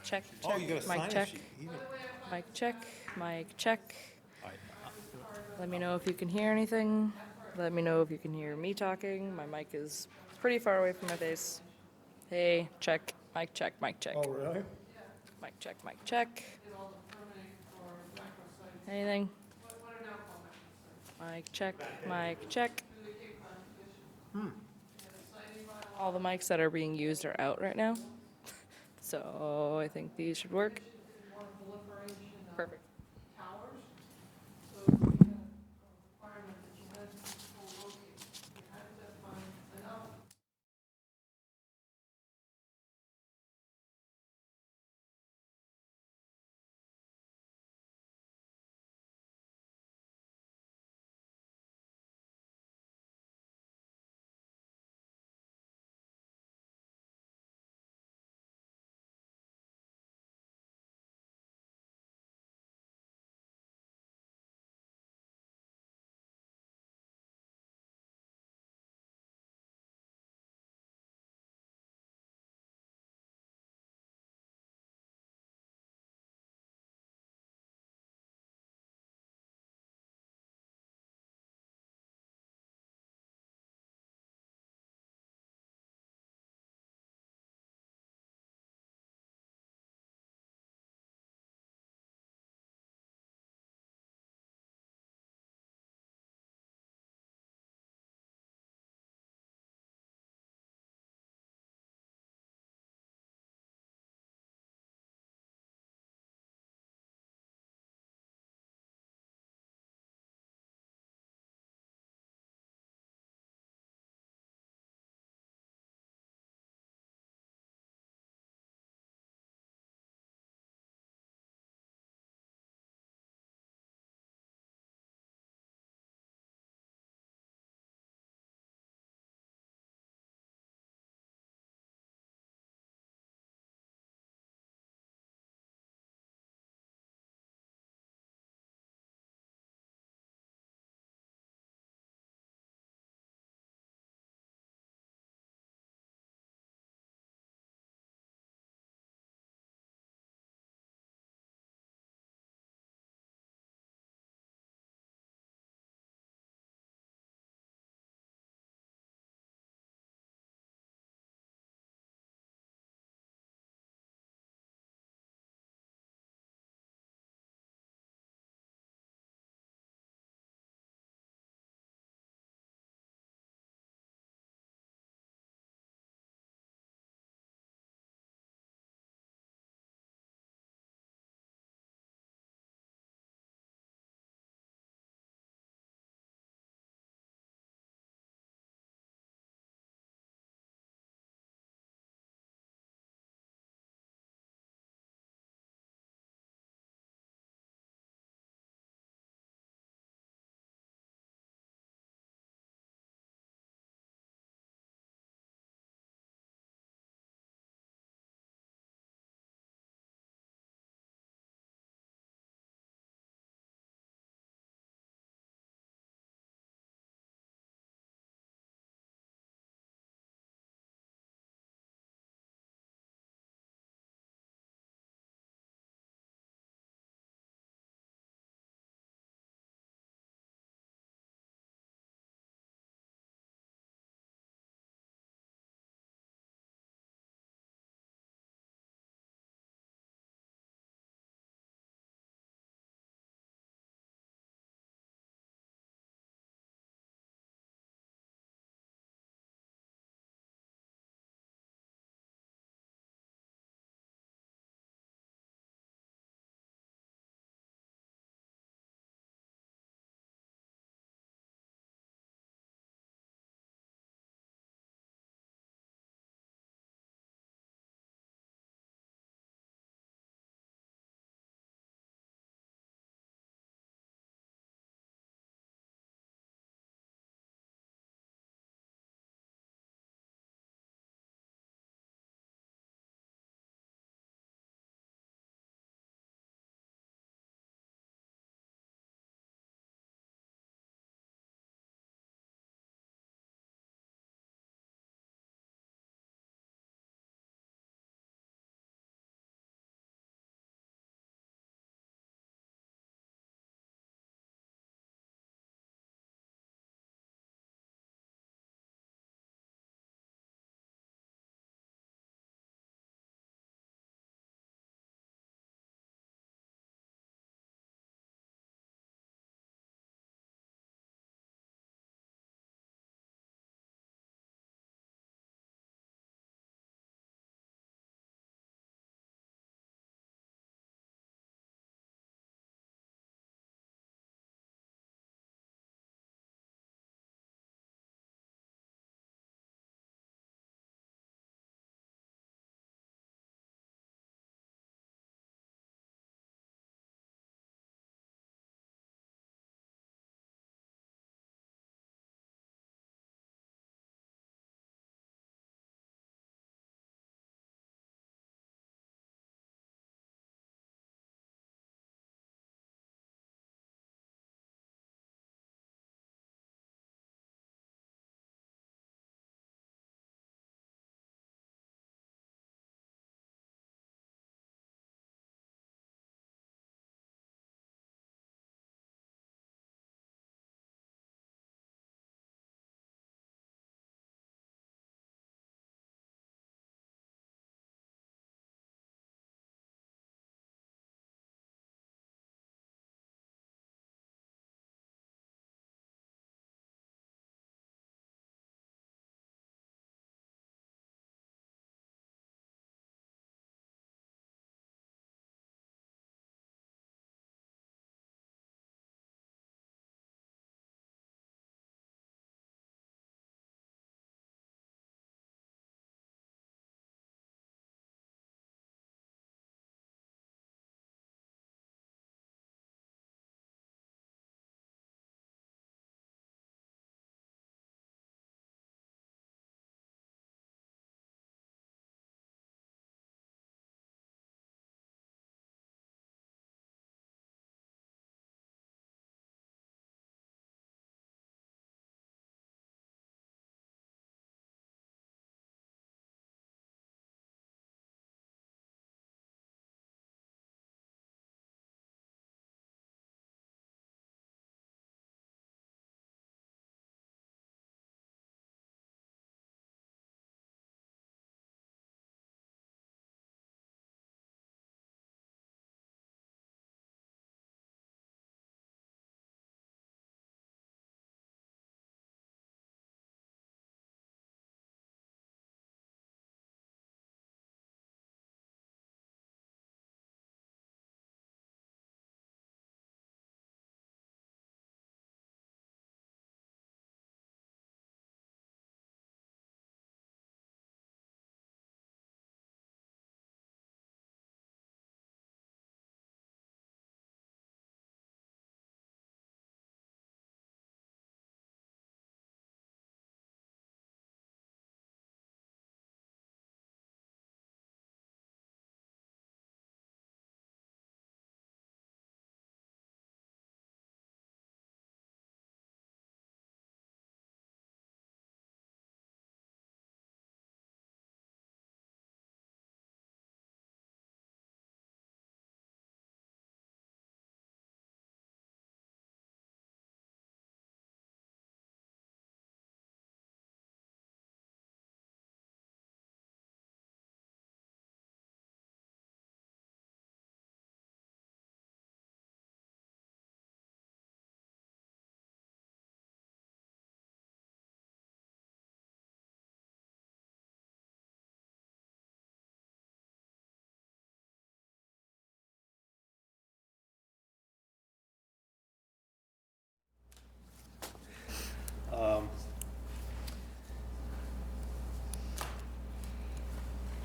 Check, Oh, you got a mic sign-in check, sheet. Even- mic check, mic check. All right, Let me know if you can hear anything. Let me know if you can hear me talking. My mic is pretty far away from my face. Hey, check, mic check, mic check. Oh, really? Mic check, mic check. Anything? Mic check, mic check. All the mics that are being used are out right now. So I think these should work. Perfect.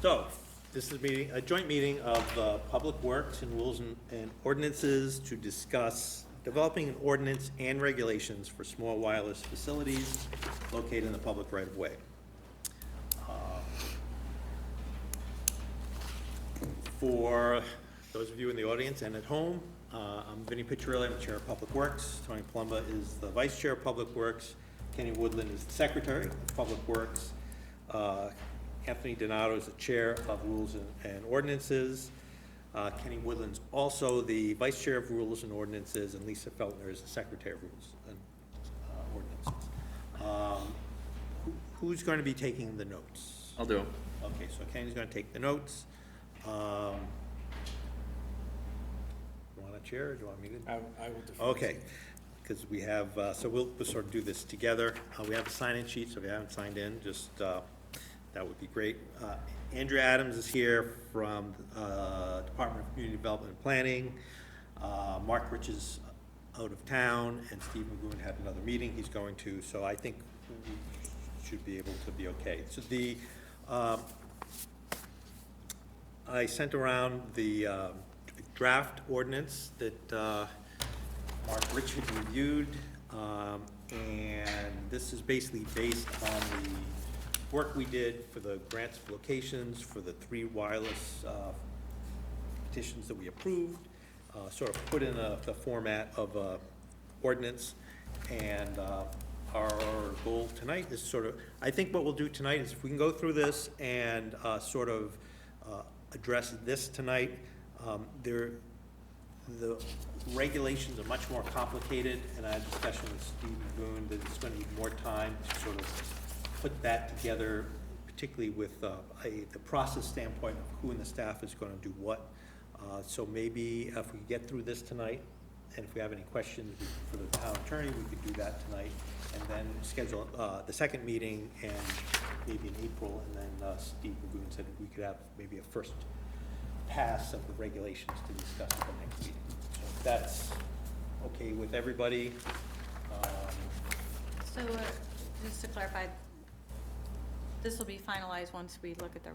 So, this is a joint meeting of Public Works and Rules and Ordinances to discuss developing an ordinance and regulations for small wireless facilities located in the public right-of-way. For those of you in the audience and at home, I'm Vinnie Piccirilli, I'm the Chair of Public Works. Tony Palumbo is the Vice Chair of Public Works. Kenny Woodland is the Secretary of Public Works. Anthony Donato is the Chair of Rules and Ordinances. Kenny Woodland's also the Vice Chair of Rules and Ordinances, and Lisa Feltner is the Secretary of Rules and Ordinances. Who's going to be taking the notes? I'll do them. Okay, so Kenny's going to take the notes. You want a chair, or do you want me to? I will defer. Okay, because we have, so we'll sort of do this together. We have a sign-in sheet, so if you haven't signed in, just, that would be great. Andrew Adams is here from Department of Community Development and Planning. Mark Rich is out of town, and Steve Magoon had another meeting he's going to, so I think we should be able to be okay. So the, I sent around the draft ordinance that Mark Rich had reviewed, and this is basically based on the work we did for the grants of locations, for the 3 wireless petitions that we approved, sort of put in the format of a ordinance. And our goal tonight is sort of, I think what we'll do tonight is if we can go through this and sort of address this tonight. The regulations are much more complicated, and I had a discussion with Steve Boone that it's going to need more time to sort of put that together, particularly with the process standpoint of who in the staff is going to do what. So maybe if we get through this tonight, and if we have any questions for the town attorney, we could do that tonight, and then schedule the second meeting, and maybe in April, and then Steve Magoon said we could have maybe a first pass of the regulations to discuss at the next meeting. So if that's okay with everybody. So just to clarify, this will be finalized once we look at the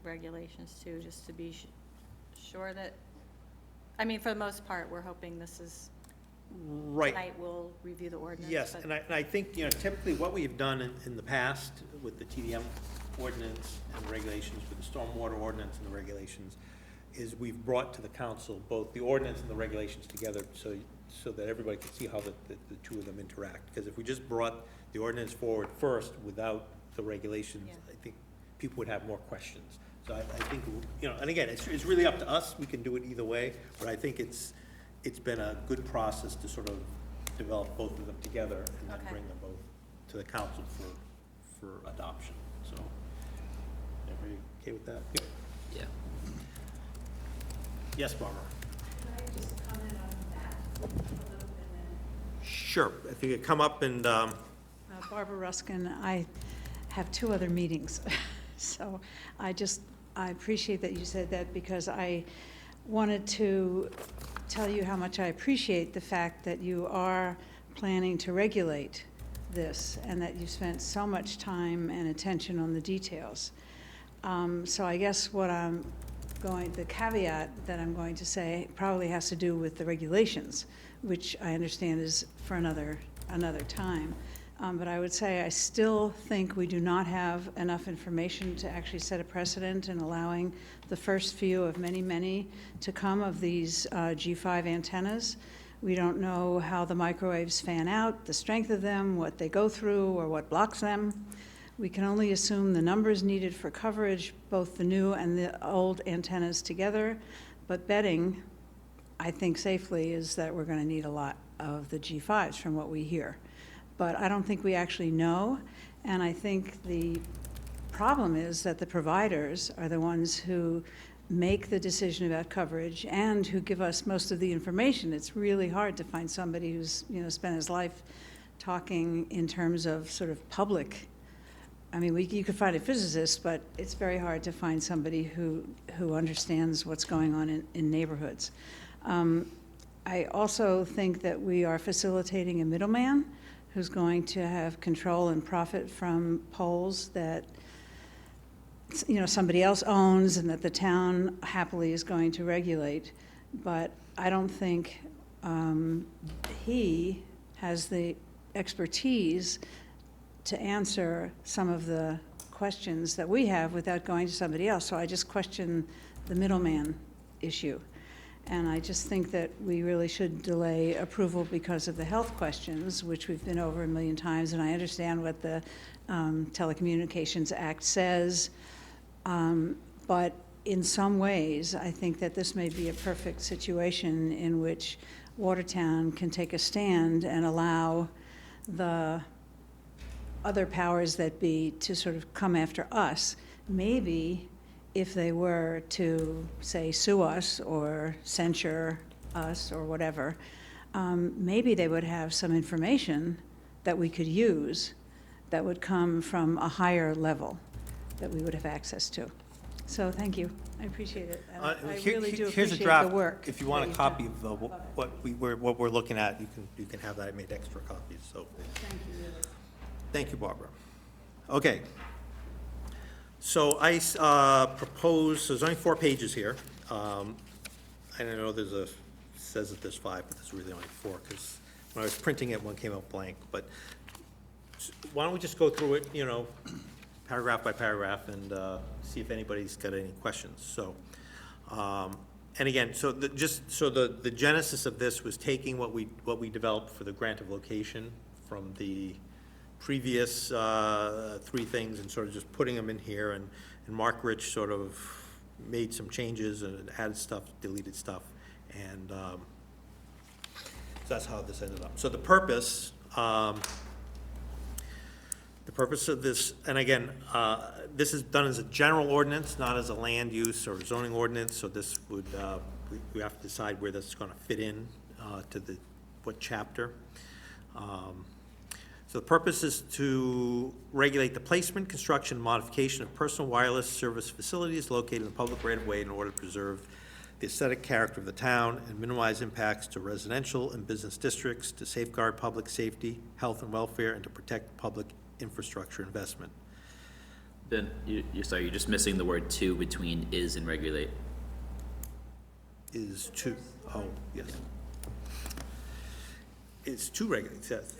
regulations too, just to be sure that, I mean, for the most part, we're hoping this is, right. Tonight we'll review the ordinance. Yes, and I think, you know, typically what we've done in the past with the TDM ordinance and regulations, with the stormwater ordinance and the regulations, is we've brought to the council both the ordinance and the regulations together so that everybody can see how the two of them interact. Because if we just brought the ordinance forward first without the regulations, Yeah. I think people would have more questions. So I think, you know, and again, it's really up to us. We can do it either way, but I think it's been a good process to sort of develop both of them together and then Okay. bring them both to the council for adoption. So, everybody okay with that? Yep. Yeah. Yes, Barbara? Can I just comment on that a little bit? Sure. If you could come up and, Barbara Ruskin, I have 2 other meetings, so I appreciate that you said that, because I wanted to tell you how much I appreciate the fact that you are planning to regulate this and that you spent so much time and attention on the details. So I guess the caveat that I'm going to say probably has to do with the regulations, which I understand is for another time. But I would say I still think we do not have enough information to actually set a precedent in allowing the first few of many, many to come of these G5 antennas. We don't know how the microwaves fan out, the strength of them, what they go through, or what blocks them. We can only assume the numbers needed for coverage, both the new and the old antennas together. But betting, I think safely, is that we're going to need a lot of the G5s from what we hear. But I don't think we actually know, and I think the problem is that the providers are the ones who make the decision about coverage and who give us most of the information. It's really hard to find somebody who's, you know, spent his life talking in terms of sort of public. I mean, you could find a physicist, but it's very hard to find somebody who understands what's going on in neighborhoods. I also think that we are facilitating a middleman who's going to have control and profit from poles that somebody else owns and that the town happily is going to regulate. But I don't think he has the expertise to answer some of the questions that we have without going to somebody else. So I just question the middleman issue. And I just think that we really should delay approval because of the health questions, which we've been over a million times, and I understand what the Telecommunications Act says. But in some ways, I think that this may be a perfect situation in which Watertown can take a stand and allow the other powers that be to sort of come after us. Maybe if they were to, say, sue us or censure us or whatever, maybe they would have some information that we could use that would come from a higher level that we would have access to. So thank you. I appreciate it. And I really do Here's a appreciate draft. the work. If you want that a you've copy done. of what we're looking at, you can have that. I made extra copies, so. Thank you, really. Thank you, Barbara. Okay. So I propose, there's only 4 pages here. I don't know, says that there's 5, but there's really only 4, because when I was printing it, one came out blank. But why don't we just go through it, paragraph by paragraph, and see if anybody's got any questions. So, and again, so the genesis of this was taking what we developed for the grant of location from the previous 3 things and sort of just putting them in here, and Mark Rich sort of made some changes and added stuff, deleted stuff, and so that's how this ended up. So the purpose of this, and again, this is done as a general ordinance, not as a land use or zoning ordinance, so this would, we have to decide where this is gonna fit in to what chapter. So the purpose is to regulate the placement, construction, and modification of personal wireless service facilities located in the public right-of-way in order to preserve the aesthetic character of the town and minimize impacts to residential and business districts, to safeguard public safety, health, and welfare, and to protect public infrastructure investment. Then, you're sorry, you're just missing the word "to" between "is" and "regulate." Is to, oh, yes. It's to regulate, it says.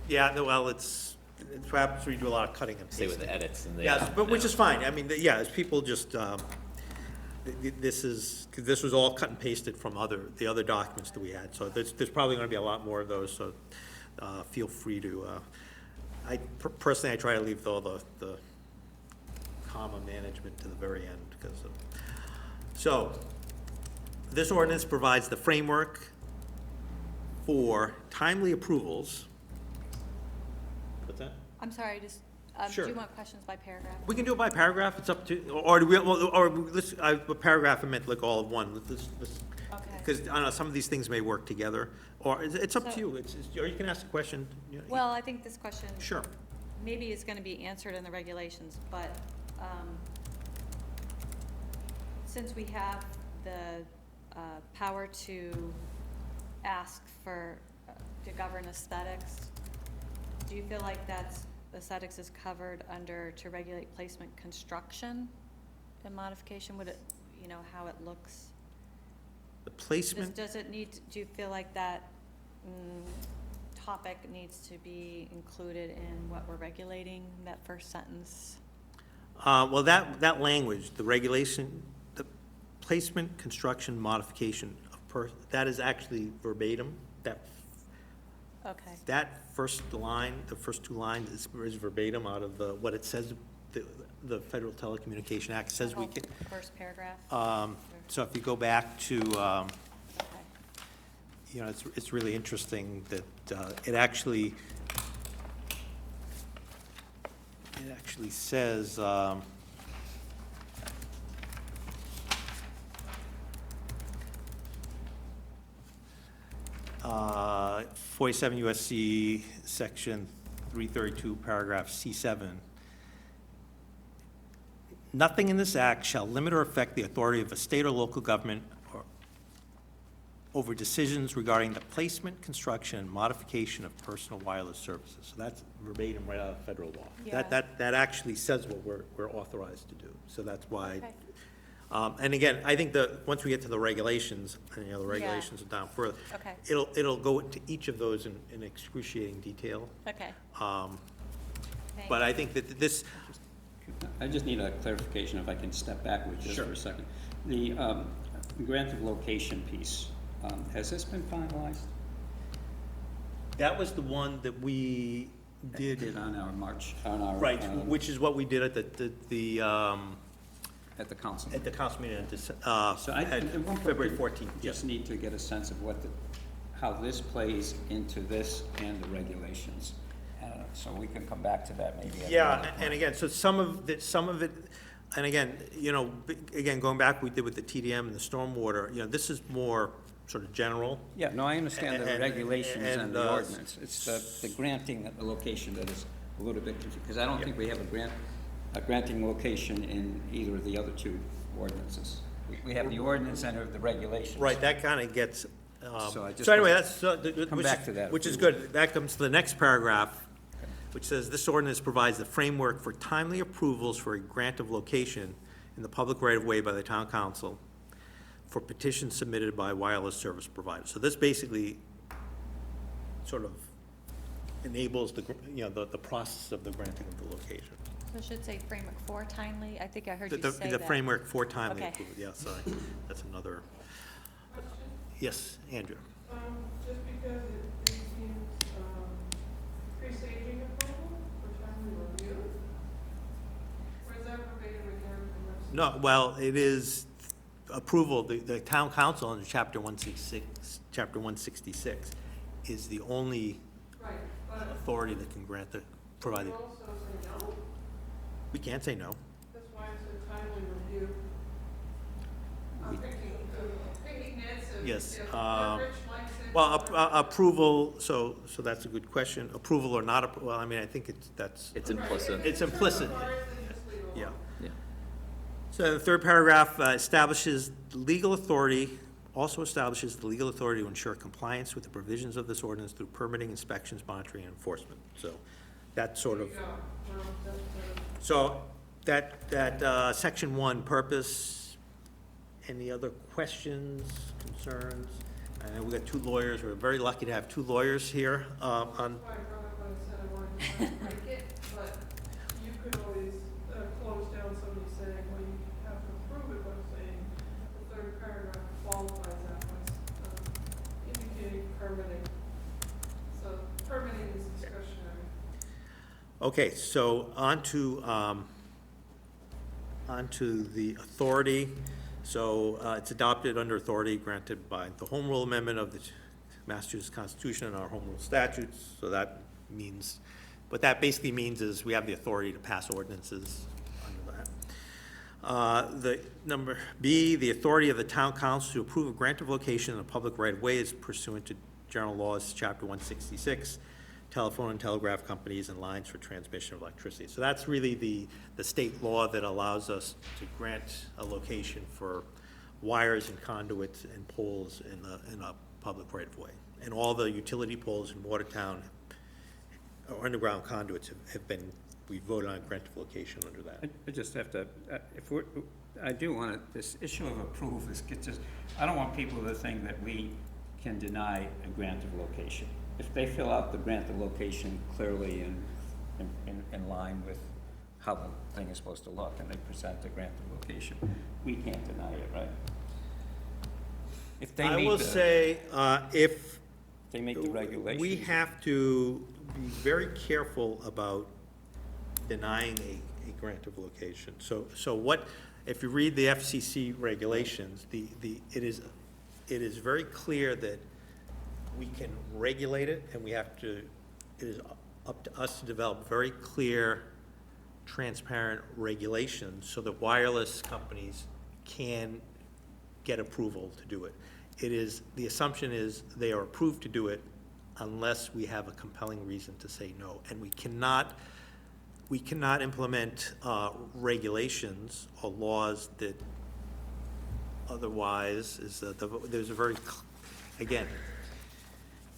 Yeah, no, well, it's perhaps we do a lot of cutting and Say pasting. with the edits and the. Yes, but which is fine. I mean, yeah, as people just, this was all cut and pasted from the other documents that we had. So there's probably gonna be a lot more of those, so feel free to, personally, I try to leave all the comma management to the very end because of, so this ordinance provides the framework for timely approvals. What's that? I'm sorry, just, Sure. do you want questions by paragraph? We can do it by paragraph, it's up to, or do we, or let's, a paragraph I meant like all of one, Okay. because, I don't know, some of these things may work together, or it's up to So- you, or you can ask a question. Well, I think this question. Sure. Maybe it's gonna be answered in the regulations, but, since we have the, power to ask for, to govern aesthetics, do you feel like aesthetics is covered under to regulate placement, construction, and modification? Would it, how it looks? The placement, Does it need, do you feel like that topic needs to be included in what we're regulating, that first sentence? well, that language, the regulation, the placement, construction, modification of that is actually verbatim, Okay. that first line, the first 2 lines is verbatim out of what it says, the Federal Telecommunication Act says we can. First paragraph? So if you go back to, Okay. it's really interesting that it actually says, 47 USC section 332 paragraph C7. Nothing in this act shall limit or affect the authority of a state or local government over decisions regarding the placement, construction, and modification of personal wireless services. So that's verbatim right out of federal law. Yeah. That actually says what we're authorized to do. So that's why. Okay. And again, I think that once we get to the regulations, and the regulations are down further. Okay. It'll go into each of those in excruciating detail. Okay. But I think that this, I just need a clarification if I can step backwards just for a second. The grant of location piece, has this been finalized? that was the one that we did, On our March, on our. right, which is what we did at At the council. at the council meeting So at at one point, February we 14th. just need to get a sense of how this plays into this and the regulations. So we can come back to that maybe. at Yeah, another and point. again, so some of it, and again, again, going back, we did with the TDM and the stormwater, this is more sort of general. Yeah, no, I understand the and- regulations and and, the ordinance. It's the granting of the location that is a little bit confusing, because I don't think we have a granting location in either of the other two ordinances. We have the ordinance and the regulations. Right, that kind of gets, So I just so anyway, wanna that's. come back to that if Which we is would. good. That comes to the next paragraph, which says, "This ordinance provides the framework for timely approvals for a grant of location in the public right-of-way by the town council for petitions submitted by wireless service providers." So this basically sort of enables the process of the granting of the location. So it should say framework for timely. I think I heard The- you the- say The that. framework for timely Okay. approval, yeah, sorry, that's another. Yes, Andrew? Just because it seems presaging approval for timely review? Or is that verbatim again from the website? No, well, it is approval, the town council under chapter 166 is the only Right, but authority that can provide you it. also say no, We can't say no. that's why it said timely review. I'm thinking Ned said. Yes, if Rich likes it, Well, or- approval, so that's a good question. Approval or not, well, I mean, I think that's, It's implicit. it's implicit, Requires it, just leave it yeah. alone. Yeah. So the third paragraph establishes the legal authority, also establishes the legal authority to ensure compliance with the provisions of this ordinance through permitting, inspections, monitoring, and enforcement. So that's sort of, There you go. Well, that's, so that section 1, purpose, any other questions, concerns? I know we got two lawyers, we're very lucky to have two lawyers here on, why I brought up what I said, I wanted to break it, but you could always close down somebody saying, well, you have to approve it by saying the third paragraph qualifies that by indicating permitting. So permitting is discretionary. okay, so on to the authority. So it's adopted under authority granted by the Home Rule Amendment of the Massachusetts Constitution and our Home Rule statutes. So that means, what that basically means is we have the authority to pass ordinances under that. The number B, the authority of the town council to approve a grant of location in a public right-of-way is pursuant to general laws, chapter 166, telephone and telegraph companies and lines for transmission of electricity. So that's really the state law that allows us to grant a location for wires and conduits and poles in a public right-of-way. And all the utility poles in Watertown or underground conduits we voted on grant of location under that. I just have to, I do want to, this issue of approve, I don't want people to think that we can deny a grant of location. If they fill out the grant of location clearly in line with how the thing is supposed to look, and they present the grant of location, we can't deny it, right? If they I meet will the, say, if they make the regulations. we have to be very careful about denying a grant of location. So what, if you read the FCC regulations, it is very clear that we can regulate it, and it is up to us to develop very clear, transparent regulations so that wireless companies can get approval to do it. The assumption is they are approved to do it unless we have a compelling reason to say no. And we cannot implement regulations or laws that otherwise there's a very again,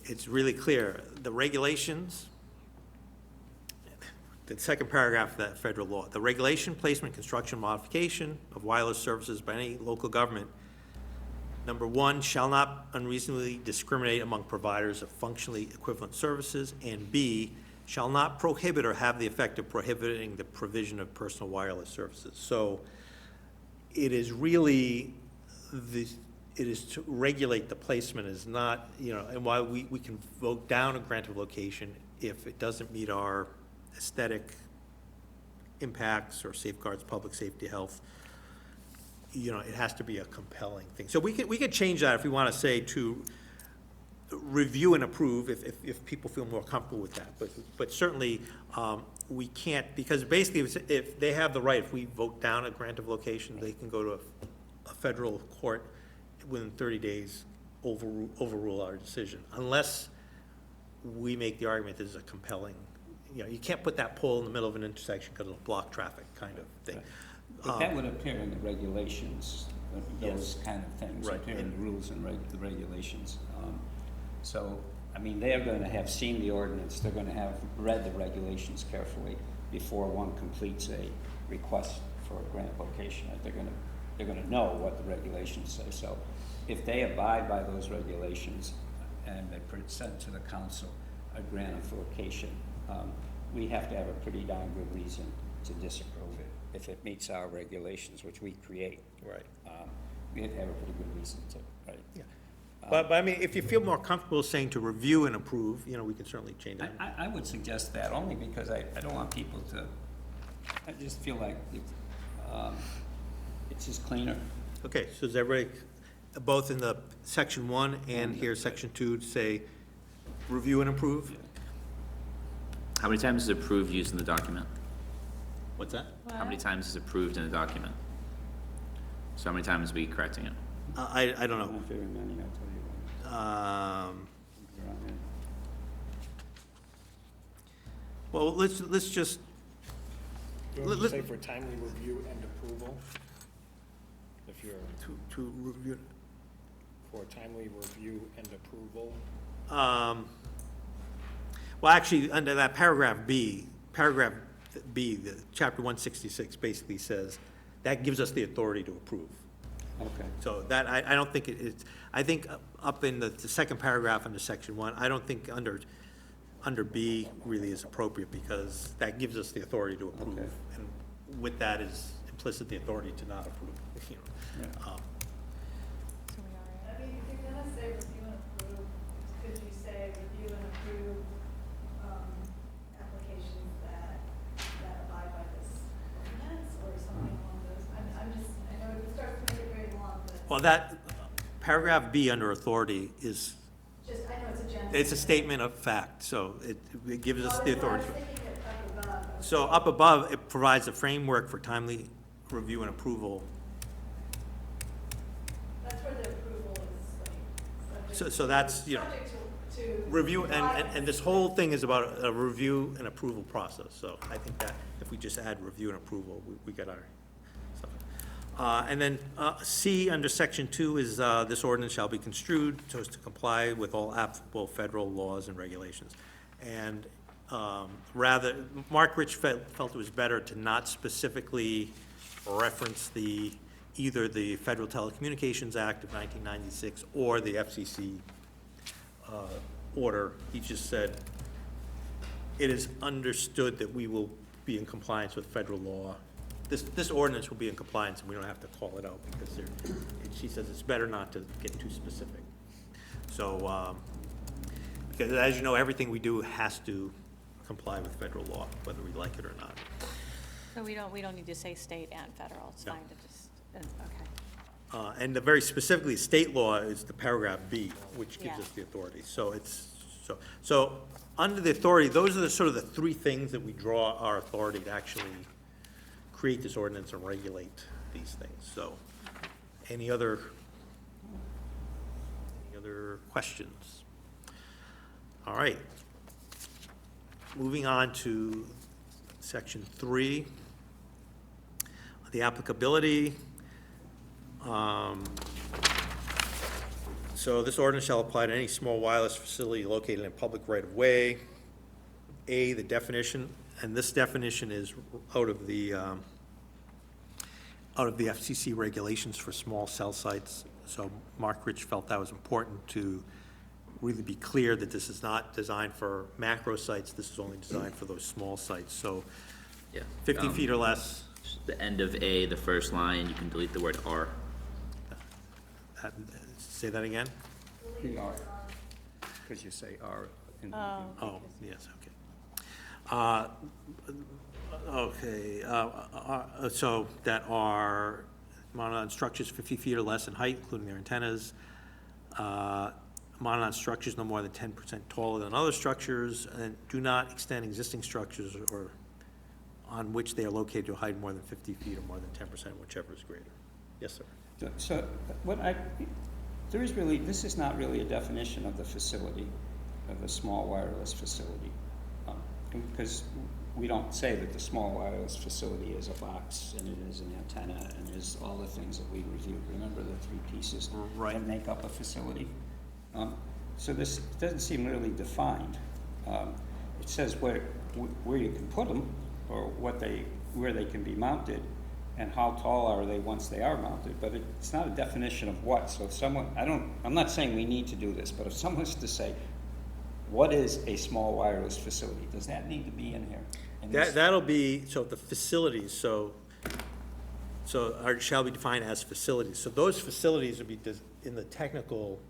it's really clear, the regulations, the second paragraph of that federal law, the regulation, placement, construction, modification of wireless services by any local government, number one, shall not unreasonably discriminate among providers of functionally equivalent services, and B, shall not prohibit or have the effect of prohibiting the provision of personal wireless services. So it is really, it is to regulate the placement, is not, and while we can vote down a grant of location if it doesn't meet our aesthetic impacts or safeguards public safety, health, it has to be a compelling thing. So we could change that if we want to say to review and approve if people feel more comfortable with that. But certainly, we can't, because basically if they have the right, if we vote down a grant of location, they can go to a federal court within 30 days, overrule our decision, unless we make the argument this is a compelling, you can't put that pole in the middle of an intersection because it'll block traffic kind of thing. But that would appear in the regulations, those Yes. kind of things, Right. appear in the rules and the regulations. So, I mean, they're gonna have seen the ordinance, they're gonna have read the regulations carefully before one completes a request for a grant location. They're gonna know what the regulations say. So if they abide by those regulations and they present to the council a grant of location, we have to have a pretty darn good reason to disapprove it. If it meets our regulations, which we create, Right. we have to have a pretty good reason to, right? Yeah. But I mean, if you feel more comfortable saying to review and approve, we can certainly change that. I would suggest that only because I don't want people to, I just feel like it's just cleaner. Okay, so is everybody, both in the section 1 and here, section 2, to say review and approve? How many times is approved used in the document? What's that? How many times is approved in the document? So how many times are we correcting it? I don't I don't know. know if there are many, I'll tell you when. They're on there. Well, let's just, You want me Let- to say for timely review and approval? If you're to review. for timely review and approval, Well, actually, under that paragraph B, the chapter 166 basically says, that gives us the authority to approve. Okay. So that, I don't think it's, I think up in the second paragraph under section 1, I don't think under B really is appropriate, because that gives us the authority to approve. Okay. And with that is implicit the authority to not approve. Yeah. So we are. I mean, if you're gonna say review and approve, could you say review and approve, applications that abide by this ordinance, or something along those? I'm just, I know it starts to make it very long, but Well, that, paragraph B under authority is, just, I know it's a general. it's a statement of fact, so it gives us the Well, authority. I was thinking it up above. So up above, it provides a framework for timely review and approval. That's where the approval is, like, subject. So that's, Subject to. review, and this whole thing is about a review and approval process, so I think that if we just add review and approval, we got our stuff. And then, C, under section 2 is, this ordinance shall be construed so as to comply with all applicable federal laws and regulations. And, Mark Rich felt it was better to not specifically reference either the Federal Telecommunications Act of 1996 or the FCC order. He just said, it is understood that we will be in compliance with federal law. This ordinance will be in compliance, and we don't have to call it out, because she says it's better not to get too specific. So, because as you know, everything we do has to comply with federal law, whether we like it or not. So we don't need to say state and federal, it's No. fine to just, okay. And the very specifically, state law is the paragraph B, which gives Yeah. us the authority. So so under the authority, those are the sort of the three things that we draw our authority to actually create this ordinance and regulate these things. So, any other questions? All right. Moving on to section 3, the applicability. So this ordinance shall apply to any small wireless facility located in public right-of-way. A, the definition, and this definition is out of the FCC regulations for small cell sites. So Mark Rich felt that was important to really be clear that this is not designed for macro sites, this is only designed for those small sites. So Yeah. 50 feet or less, The end of A, the first line, you can delete the word R. say that again? Because you say R. in- Oh, yes, okay. So that are mounted on structures 50 feet or less in height, including their antennas, mounted on structures no more than 10% taller than other structures, and do not extend existing structures or on which they are located to a height more than 50 feet or more than 10%, whichever is greater. Yes, sir. So there is really, this is not really a definition of the facility, of a small wireless facility. Because we don't say that the small wireless facility is a box, and it is an antenna, and is all the things that we reviewed. Remember the three pieces Right. that make up a facility? So this doesn't seem really defined. It says where you can put them, or where they can be mounted, and how tall are they once they are mounted, but it's not a definition of what. So if someone, I'm not saying we need to do this, but if someone's to say, what is a small wireless facility? Does that need to be in here? And this- That'll be, so the facilities, shall be defined as facilities. So those facilities would be in the technical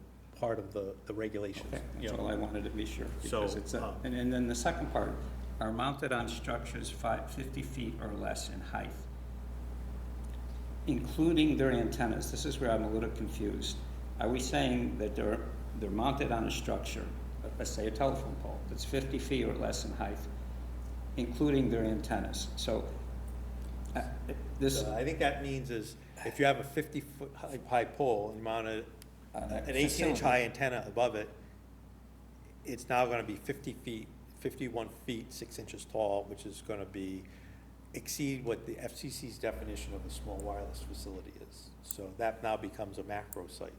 part of the regulations. Okay, you that's know. all I wanted to be sure. So, Because it's, and then the second part, are mounted on structures 50 feet or less in height, including their antennas. This is where I'm a little confused. Are we saying that they're mounted on a structure, let's say a telephone pole, that's 50 feet or less in height, including their antennas? So, this. So I think that means is, if you have a 50-foot high pole and you mount an 18-inch high antenna above it, it's now gonna be 51 feet, 6 inches tall, which is gonna exceed what the FCC's definition of a small wireless facility is. So that now becomes a macro site.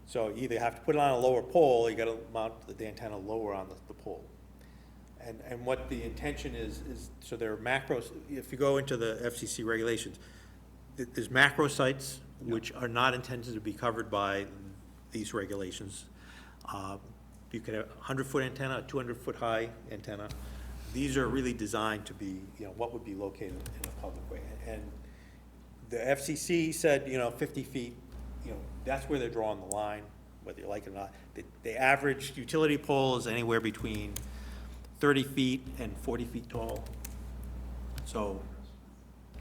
So you either have to put it on a lower pole, or you gotta mount the antenna lower on the pole. And what the intention is, so there are macros, if you go into the FCC regulations, there's macro sites, which are not intended to be covered by these regulations. You could have a 100-foot antenna, a 200-foot high antenna. These are really designed to be, what would be located in a public way. And the FCC said, 50 feet, that's where they're drawing the line, whether you like it or not. The average utility pole is anywhere between 30 feet and 40 feet tall. So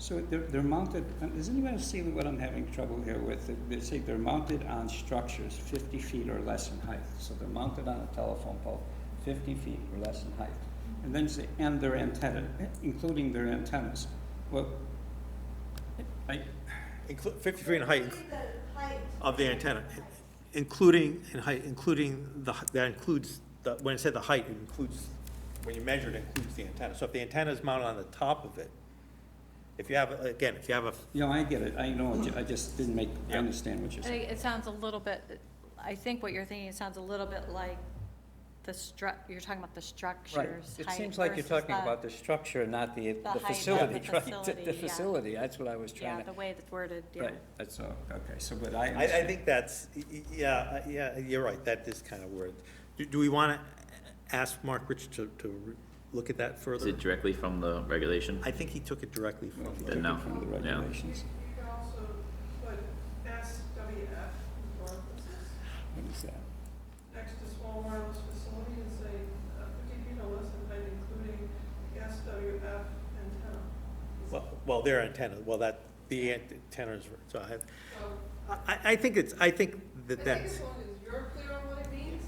they're mounted, does anyone see what I'm having trouble here with? They say they're mounted on structures 50 feet or less in height. So they're mounted on a telephone pole, 50 feet or less in height. And then say, and their antenna, including their antennas. Well, 50 feet in height The height. of the antenna, that includes, when it said the height, it includes, when you measure it, it includes the antenna. So if the antenna is mounted on the top of it, if you have a, I get it, I know, I just didn't I understand what you're I saying. think it sounds a little bit, I think what you're thinking, it sounds a little bit like you're talking about the structures. Right, it height seems like you're versus talking about the structure, not the height of facility, the right? facility, The yeah. facility, that's what I was Yeah, trying the to, way it's worded, yeah. right, that's all, okay, so, but I I understand. think that's, yeah, you're right, that is kind of weird. Do we want to ask Mark Rich to look at that Is further? it directly from the regulation? I think he took it directly from Well, if you Then took no. it from the Yeah. regulations, You can also put SWF, parentheses, what is that? next to small wireless facility and say 50 feet or less in height, including SWF antenna. Well, their antenna, the antennas, so So, I think it's, I think I that think that's, as long as you're clear on what it means,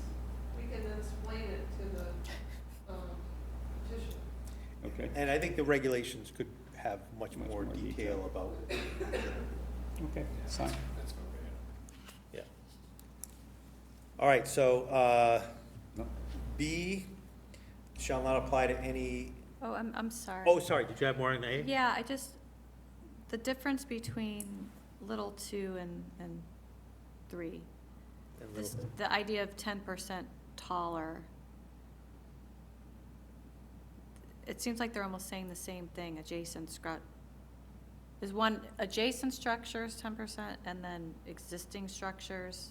we can then explain it to the petition. Okay, and I think the regulations could have much Much more more detail about, okay, that's fine. That's okay. yeah. All right, so, No. B shall not apply to any, Oh, I'm sorry. oh, sorry, did you have more in A? Yeah, the difference between little 2 and 3. and This, little- the idea of 10% taller, it seems like they're almost saying the same thing, adjacent is one, adjacent structures 10%, and then existing structures,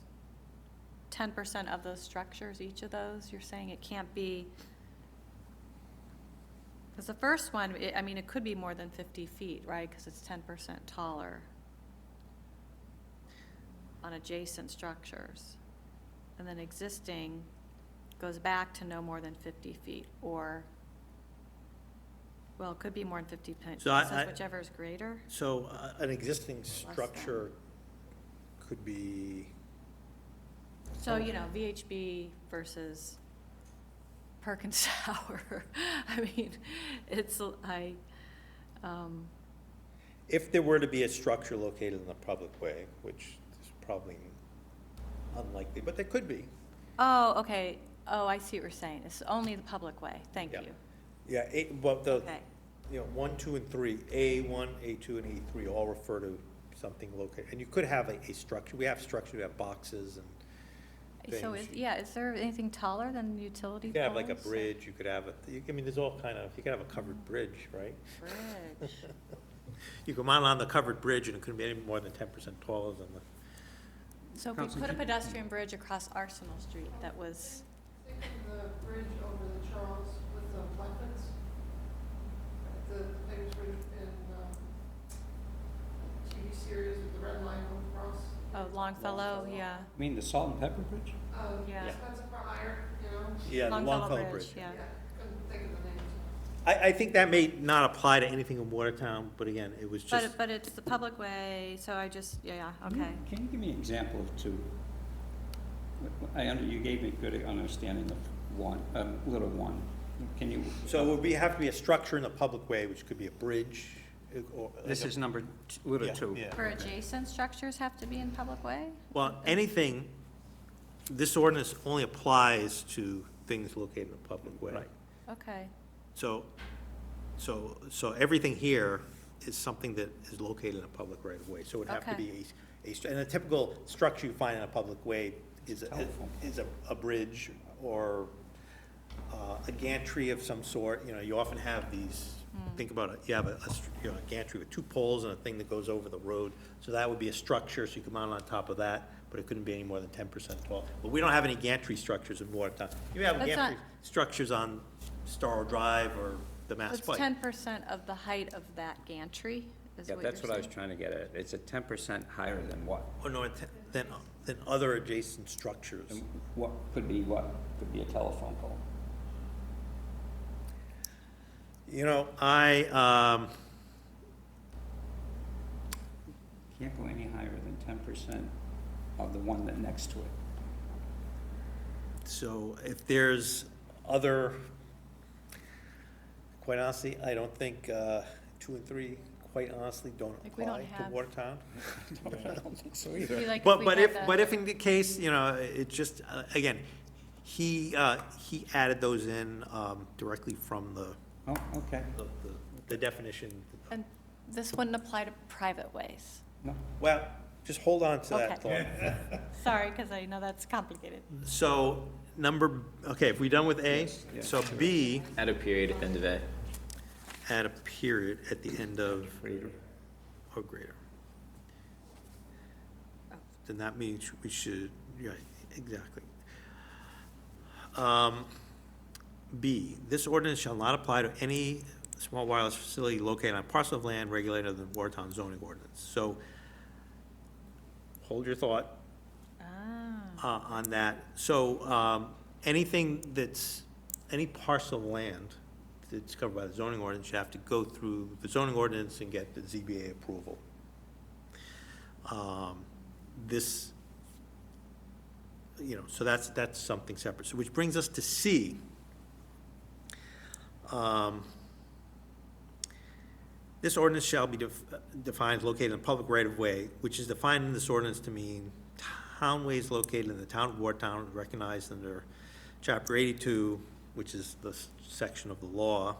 10% of those structures, each of those, you're saying it can't be, because the first one, I mean, it could be more than 50 feet, right, because it's 10% taller on adjacent structures. And then existing goes back to no more than 50 feet, or, well, it could be more than 50 feet. So It I- says whichever is greater. So an existing than. structure could be, So, VHB versus Perkins Tower. I mean, if there were to be a structure located in the public way, which is probably unlikely, but there could be. oh, okay. Oh, I see what you're saying. It's only the public way. Thank Yeah. you. Yeah, well, Okay. 1, 2, and 3, A1, A2, and A3 all refer to something located. And you could have a structure, we have structure, we have boxes and So, things. is there anything taller than utility You could have like a poles? bridge, you could have there's all kind of, you could have a covered bridge, right? Bridge. You could mount on the covered bridge and it couldn't be any more than 10% taller than the. So if we put a pedestrian bridge across Arsenal Street that was, Think of the bridge over the Charles with the weapons. The famous bridge in, TV series with the red line going across. Longfellow, yeah. I mean, the Salt and Pepper Bridge? Yeah. Expensive for hire, Yeah, the Longfellow Bridge. Yeah. couldn't think of the names. I think that may not apply to anything in Watertown, but again, it was just. But it's the public way, so I just, yeah, okay. Can you give me an example of two? You gave me good understanding of one, little one. Can you? So it would have to be a structure in the public way, which could be a bridge, or. This is number little two. Yeah. For adjacent structures have to be in public way? Well, anything, this ordinance only applies to things located in the public way. Right. Okay, So everything here is something that is located in a public right of way. So it would have to Okay. be and a typical structure you find in a public way is Telephone. a bridge or a gantry of some sort. You often have these, think about it, you have a gantry with 2 poles and a thing that goes over the road. So that would be a structure, so you could mount on top of that, but it couldn't be any more than 10% tall. But we don't have any gantry structures in Watertown. You have That's gantry not- structures on Starro Drive or the Mass it's Pike. 10% of the height of that gantry, is Yeah, what you're that's what I was saying? trying to get at. It's a 10% higher than what? Oh, no, than other adjacent structures. And what could be what? Could be a telephone pole. Can't go any higher than 10% of the one that next to it. So if there's other, quite honestly, I don't think 2 and 3, quite honestly, don't Like, we don't apply to have- Watertown. I don't think so Be either. like But, we but had if, the- but if in the case, it just, again, he added those in directly from Oh, okay. the definition. And this wouldn't apply to private ways? No. Well, just hold on to that Okay. thought. Sorry, because I know that's complicated. So, okay, if we're done with A, Yes, yes, so sure. B, Add a period at the end of A. add a period at the end of Greater. or greater. Then that means we should, right, exactly. B, this ordinance shall not apply to any small wireless facility located on a parcel of land regulated under the Watertown zoning ordinance. So, hold your thought on that. So, anything any parcel of land that's covered by the zoning ordinance, you have to go through the zoning ordinance and get the ZBA approval. This, so that's something separate. So which brings us to C. This ordinance shall be defined located in a public right-of-way, which is defined in this ordinance to mean townways located in the town of Watertown, recognized under Chapter 82, which is the section of the law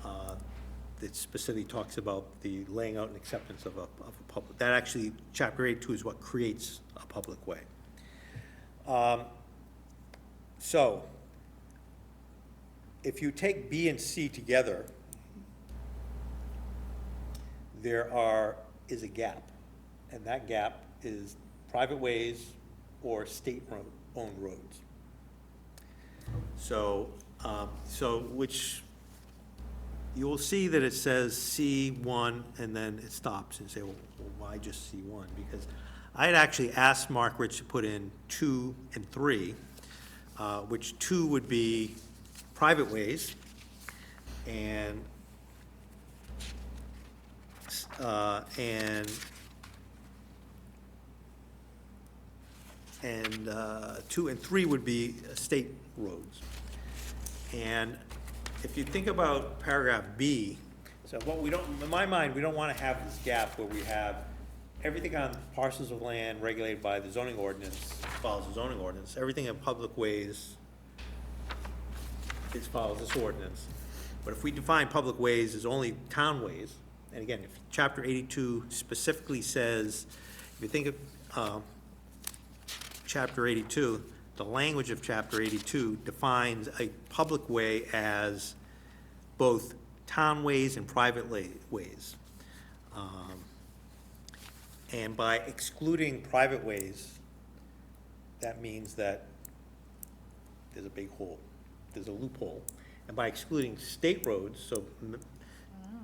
that specifically talks about the laying out and acceptance of a public. That actually, Chapter 82 is what creates a public way. So, if you take B and C together, is a gap, and that gap is private ways or state-owned roads. So, which, you will see that it says C1, and then it stops, and say, well, why just C1? Because I had actually asked Mark Rich to put in 2 and 3, which 2 would be private ways, and 2 and 3 would be state roads. And if you think about paragraph B, so what we don't, in my mind, we don't want to have this gap where we have everything on parcels of land regulated by the zoning ordinance follows the zoning ordinance. Everything in public ways follows this ordinance. But if we define public ways as only town ways, and again, if chapter 82 specifically says, if you think of chapter 82, the language of chapter 82 defines a public way as both town ways and private ways. And by excluding private ways, that means that there's a big hole, there's a loophole. And by excluding state roads, so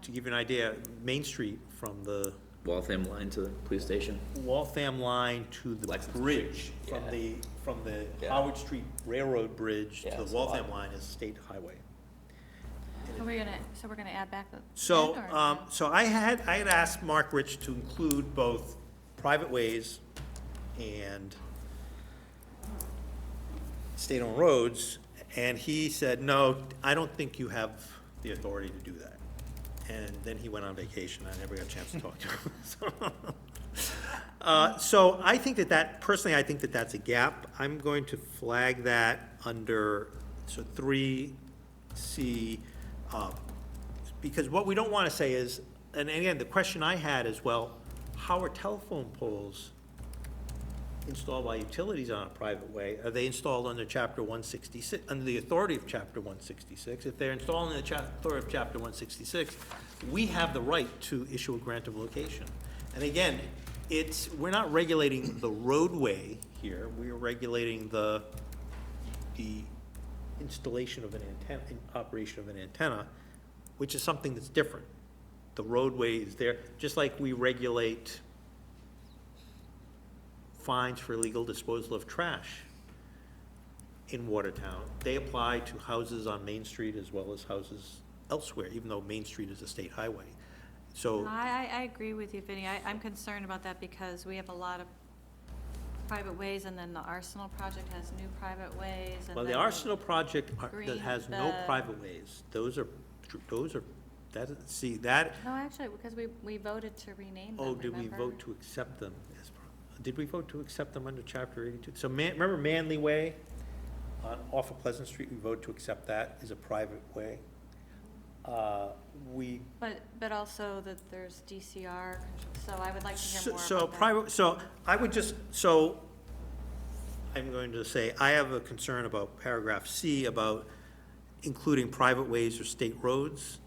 to give you an idea, Main Street from the Waltham line to the police station. Waltham line to the Lexington bridge, Street, from the Yeah. Howard Street Railroad Bridge to Yeah, the it's a Waltham lot. line is state highway. So we're gonna add back the. So, 10 or- so I had asked Mark Rich to include both private ways and state-owned roads, and he said, no, I don't think you have the authority to do that. And then he went on vacation, I never got a chance to talk to him. So I think personally, I think that that's a gap. I'm going to flag that under, so 3C, because what we don't want to say is, and again, the question I had is, well, how are telephone poles installed by utilities on a private way? Are they installed under chapter 166, under the authority of chapter 166? If they're installed under the authority of chapter 166, we have the right to issue a grant of location. And again, we're not regulating the roadway here, we're regulating the installation of an antenna, operation of an antenna, which is something that's different. The roadway is there, just like we regulate fines for illegal disposal of trash in Watertown. They apply to houses on Main Street as well as houses elsewhere, even though Main Street is a state highway. So, No, I agree with you, Vinnie. I'm concerned about that because we have a lot of private ways, and then the Arsenal project has new private ways. And well, the then Arsenal project that has no Greenbelt. private ways, those are, see, that, No, actually, because we voted to rename them, oh, did we remember? vote to accept them? Did we vote to accept them under chapter 82? So remember Manley Way off of Pleasant Street, we voted to accept that as a private way. But also that there's DCR, so I would like to hear more So about that. private, I'm going to say, I have a concern about paragraph C about including private ways or state roads.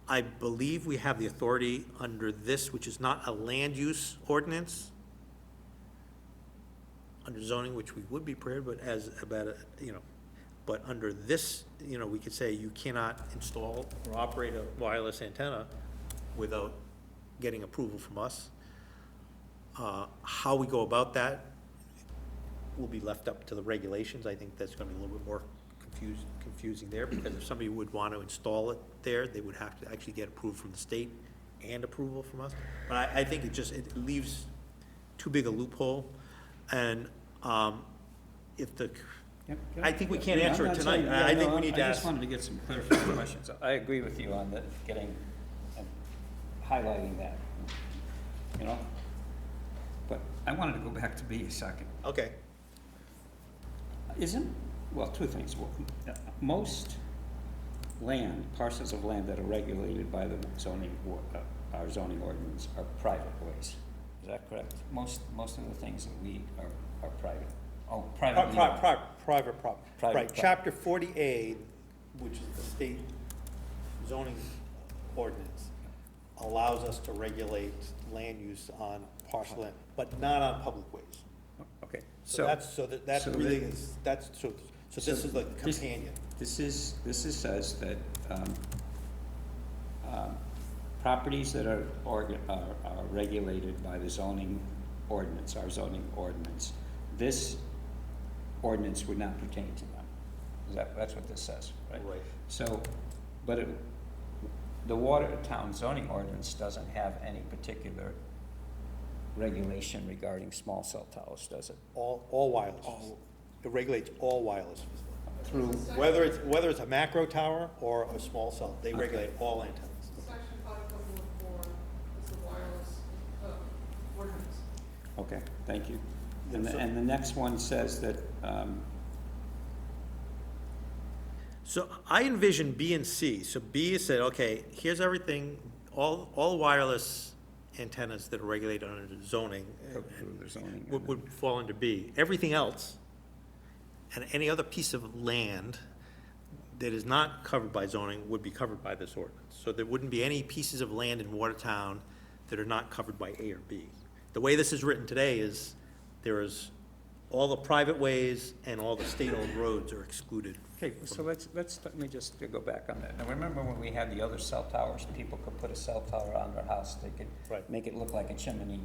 I believe we have the authority under this, which is not a land use ordinance, under zoning, which we would be prepared, but but under this, we could say you cannot install or operate a wireless antenna without getting approval from us. How we go about that will be left up to the regulations. I think that's gonna be a little bit more confusing there, because if somebody would want to install it there, they would have to actually get approved from the state and approval from us. But I think it leaves too big a loophole, and I think we can't answer it tonight. I think we need to I just ask. wanted to get some clarifying questions. I agree with you on that, highlighting that, But I wanted to go back to B a second. Okay. Two things. Most parcels of land that are regulated by the our zoning ordinance are private ways. Is that correct? Most of the things that we are private. Oh, privately owned. Private property. Private Right, property. chapter 40A, which is the state zoning ordinance, allows us to regulate land use on parcel land, but not on public ways. Okay, So that's, so that so really that- is, that's, so this is like this- companion. This says that, properties that are regulated by the zoning ordinance, our zoning ordinance, this ordinance would not pertain to them. That's what this says, right? Right. So, but the Watertown zoning ordinance doesn't have any particular regulation regarding small cell towers, does it? All wireless. It regulates all wireless. Through, Whether it's a macro tower or a small cell, they regulate all antennas. Section 5.14 is the wireless ordinance. okay, thank you. And the next one says that, So I envision B and C. So B said, okay, here's everything, all wireless antennas that are regulated under zoning through the zoning. would fall under B. Everything else, and any other piece of land that is not covered by zoning would be covered by this ordinance. So there wouldn't be any pieces of land in Watertown that are not covered by A or B. The way this is written today is there is all the private ways and all the state-owned roads are excluded. Okay, so let me just go back on that. Now, remember when we had the other cell towers, people could put a cell tower on their house, they could Right. make it look like a chimney,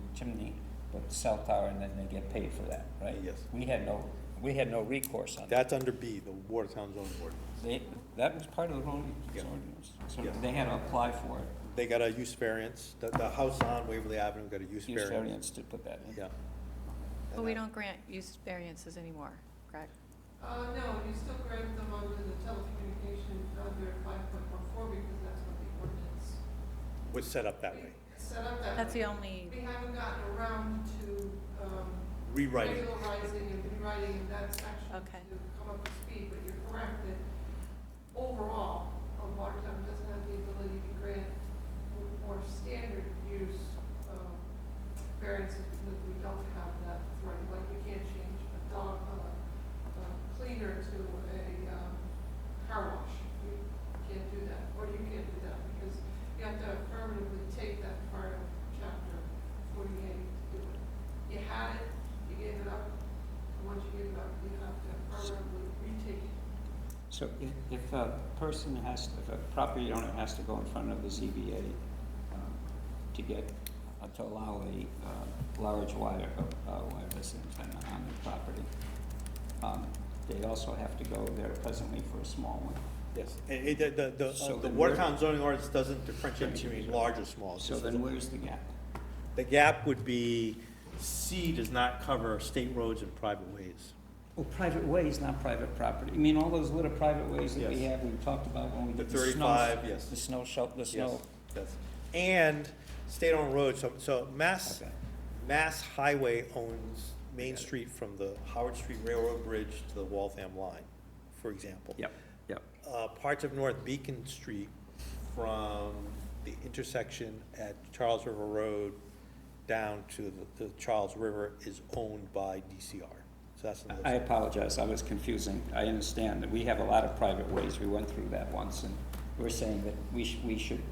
with the cell tower, and then they get paid for that, right? Yes. We had no recourse on that. That's under B, the Watertown zoning ordinance. That was part of the zoning Yeah. ordinance, so Yeah. they had to apply for it, They got a use variance, the house on Waverly Avenue got a use use variance. variance to put that in. Yeah. But we don't grant use variances anymore, correct? No, you still grant them under the telecommunication under 5.14 because that's what the ordinance Was set up that way. set up that way. That's the only, We haven't gotten around to Rewriting. regularizing and rewriting that section Okay. to come up to speed, but you're correct that overall, Watertown doesn't have the ability to grant more standard use variances because we don't have that right. Like we can't change a dog, cleaner to a car wash. You can't do that, or you can't do that because you have to affirmatively take that part of chapter 48 to do it. You had it, you gave it up, and once you give it up, you have to affirmatively retake it. So if a person has, if a property owner has to go in front of the ZBA to get, to allow a large wireless antenna on their property, they also have to go there presently for a small one. Yes. So The then Watertown zoning ordinance doesn't differentiate between large or small. So then where's the gap? The gap would be C does not cover state roads and private ways. Oh, private ways, not private property. You mean all those little private ways that we Yes. have, we talked about when we The did the snow? 35, yes. The snow the Yes, snow. yes. And state-owned roads, so Okay. Mass Highway owns Main Street from the Howard Street Railroad Bridge to the Waltham line, for example. Yep, yep. Parts of North Beacon Street from the intersection at Charles River Road down to the Charles River is owned by DCR. So that's another. I apologize, I was confusing. I understand that we have a lot of private ways. We went through that once, and we're saying that we should,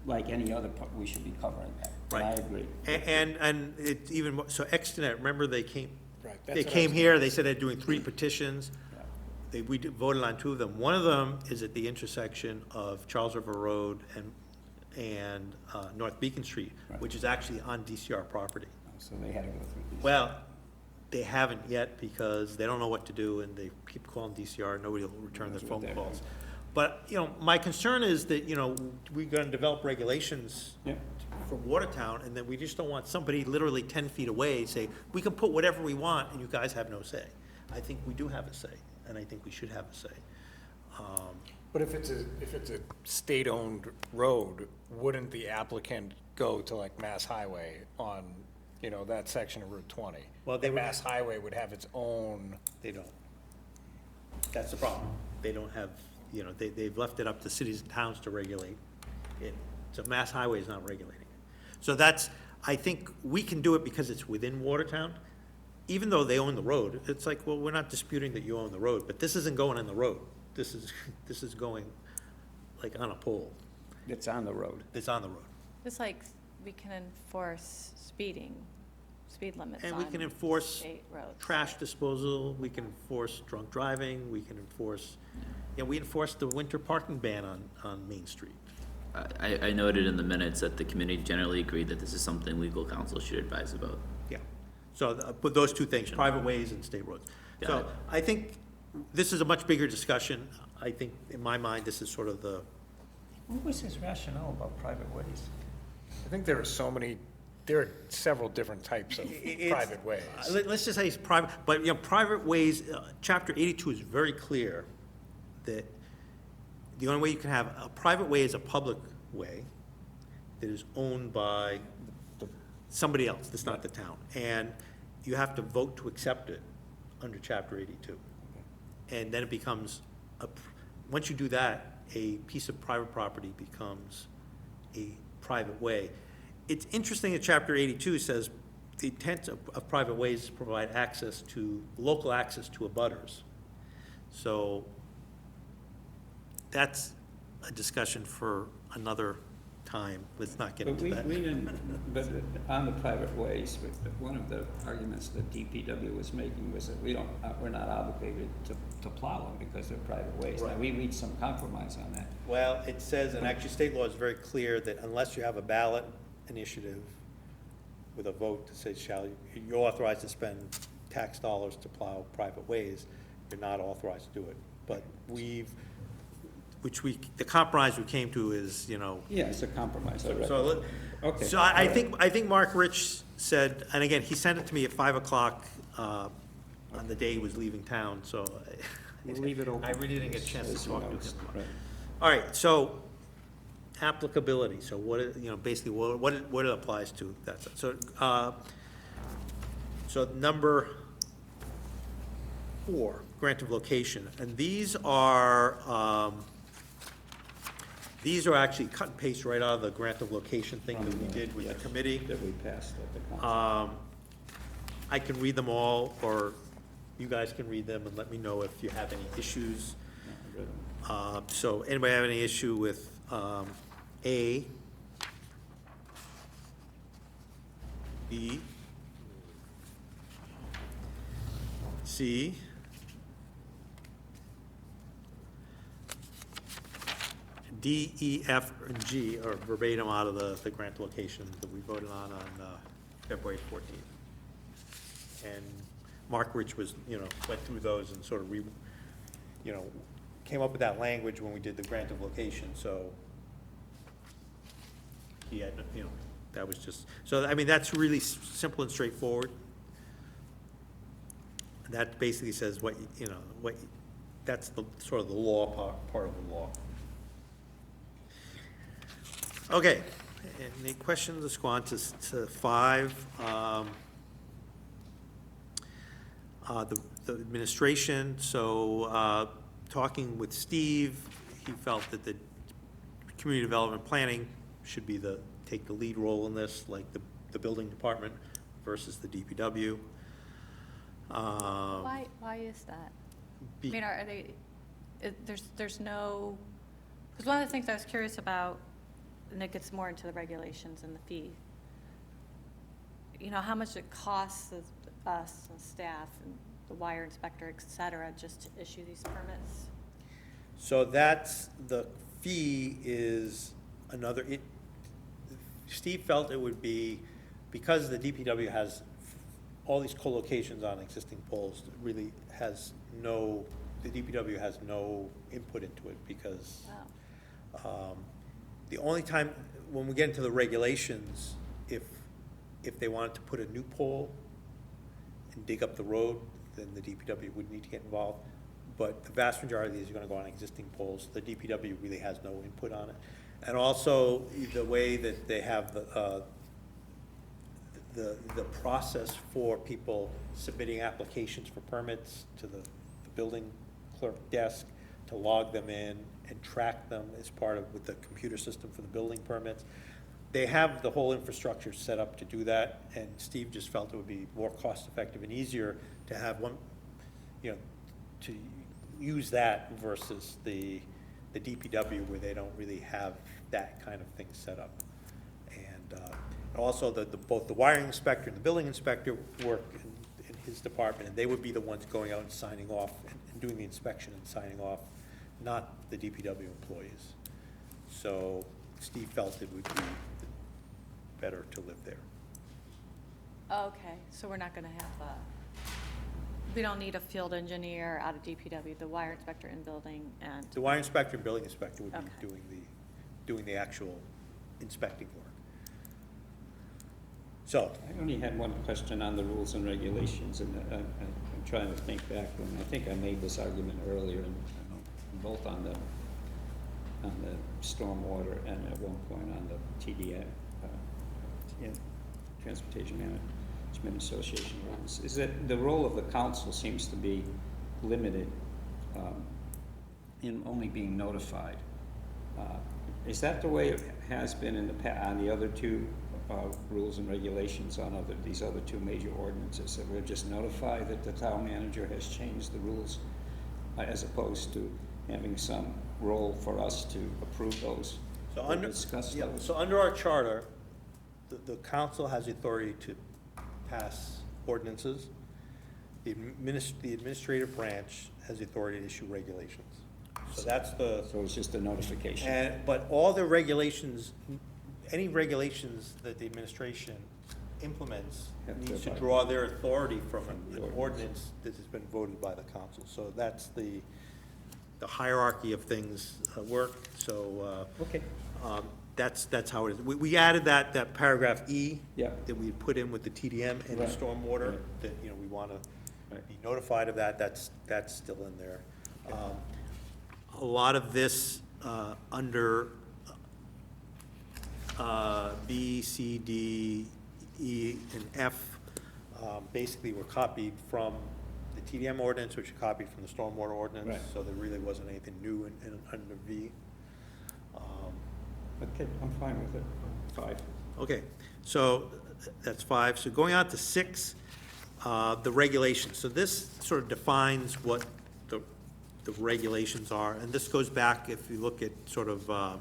like any other, we should be covering that. And I Right. agree. And it even, so Extonet, remember they came, Right, they that's what I came was- here, they said they're doing 3 petitions. Yeah. We voted on 2 of them. One of them is at the intersection of Charles River Road and North Beacon Street, Right. which is actually on DCR property. So they had to go through these. Well, they haven't yet because they don't know what to do and they keep calling DCR, nobody will return their That's what phone they're calls. doing. But, my concern is that, we're gonna develop regulations Yeah. for Watertown, and then we just don't want somebody literally 10 feet away say, we can put whatever we want, and you guys have no say. I think we do have a say, and I think we should have a say. But if it's a state-owned road, wouldn't the applicant go to like Mass Highway on, that section of Route 20? Well, they The would- Mass Highway would have its own, They don't. That's the problem. They don't have, they've left it up to cities and towns to regulate it. So Mass Highway is not regulating it. So I think we can do it because it's within Watertown. even though they own the road, it's like, well, we're not disputing that you own the road, but this isn't going in the road. This is going like on a pole. It's on the road. It's on the road. Just like we can enforce speed limits And we on can enforce state roads. trash disposal, we can enforce drunk driving, we can enforce, we enforce the winter parking ban on Main Street. I noted in the minutes that the committee generally agreed that this is something legal counsel should advise about. Yeah, so, but those two things, private ways and state roads. Got So it. I think this is a much bigger discussion. I think, in my mind, this is sort of the, What was his rationale about private ways? I think there are several different types of It's- private ways. let's just say it's private, but, private ways, chapter 82 is very clear that the only way you can have, a private way is a public way that is owned by somebody else, that's not the town. And you have to vote to accept it under chapter 82. And then it becomes, once you do that, a piece of private property becomes a private way. It's interesting that chapter 82 says the intent of private ways is to provide local access to abutters. So that's a discussion for another time. Let's not get But into that. we didn't, but on the private ways, one of the arguments that DPW was making was that we're not obligated to plow them because they're private ways. Now, Right. we reached some compromise on that. Well, it says, and actually state law is very clear that unless you have a ballot initiative with a vote that says you're authorized to spend tax dollars to plow private ways, you're not authorized to do it. But the compromise we came to is, Yeah, it's a compromise. I so, reckon. Okay. so I think Mark Rich said, and again, he sent it to me at 5 o'clock, on the day he was leaving town, so. We'll leave it open. I really didn't get a chance As to you talk to know, him. right. All right, so applicability, so basically what it applies to, that's it. So number 4, grant of location, and these are actually cut and paste right out of the grant of location thing that we did with the Yes, committee. that we passed at the council. I can read them all, or you guys can read them and let me know if you have any issues. Yeah, I read them. So anybody have any issue with A, B, C, D, E, F, and G are verbatim out of the grant location that we voted on February 14th. And Mark Rich was, went through those and sort of came up with that language when we did the grant of location, so he had, that was just, so, I mean, that's really simple and straightforward. That basically says that's the, sort of the law part of the law. Okay, any questions? Let's go on to 5. The administration, so talking with Steve, he felt that the community development planning should be take the lead role in this, like the building department versus the DPW. Why is that? I mean, are they, there's no, because one of the things I was curious about, and it gets more into the regulations and the fee, how much it costs us and staff and the wire inspector, et cetera, just to issue these permits? So that's, the fee is another, Steve felt it would be, because the DPW has all these co-locations on existing poles, it really has the DPW has no input into it, because Wow. the only time, when we get into the regulations, if they wanted to put a new pole and dig up the road, then the DPW would need to get involved. But the vast majority of these are gonna go on existing poles. The DPW really has no input on it. And also, the way that they have the process for people submitting applications for permits to the building clerk desk to log them in and track them as part of, with the computer system for the building permits. they have the whole infrastructure set up to do that, and Steve just felt it would be more cost-effective and easier to have one, you know, to use that versus the DPW where they don't really have that kind of thing set up. And also both the wiring inspector and the building inspector work in his department, and they would be the ones going out and signing off and doing the inspection and signing off, not the DPW employees. So Steve felt it would be better to live there. Okay, so we're not gonna have we don't need a field engineer out of DPW, the wire inspector in building and. The wire inspector and building inspector would be Okay. doing the actual inspecting work. So, I only had one question on the rules and regulations, and I'm trying to think back when, I think I made this argument earlier, and both on the stormwater and at one point on the TDA, Transportation Management Association rules, is that the role of the council seems to be limited in only being notified. Is that the way it has been in the on the other two rules and regulations on these other two major ordinances, that we're just notified that the town manager has changed the rules, as opposed to having some role for us to approve those so or under, discuss yeah, those? so under our charter, the council has the authority to pass ordinances. The administrative branch has the authority to issue regulations. So that's the. So it's just a notification. But all the regulations, any regulations that the administration implements Have to needs to abide. draw their authority from From the an ordinance. ordinance that has been voted by the council. So that's the hierarchy of things work, so, Okay. that's how it is. We added that paragraph E. Yeah. That we had put in with the TDM and the Right. stormwater, Right. that, we wanna Right. be notified of that, that's still in there. A lot of this, under, B, C, D, E, and F, basically were copied from the TDM ordinance, which are copied from the stormwater ordinance. Right. So there really wasn't anything new under V. Okay, I'm fine with it. 5. Okay, so that's 5. So going on to 6, the regulations. So this sort of defines what the regulations are, and this goes back, if you look at sort of, Can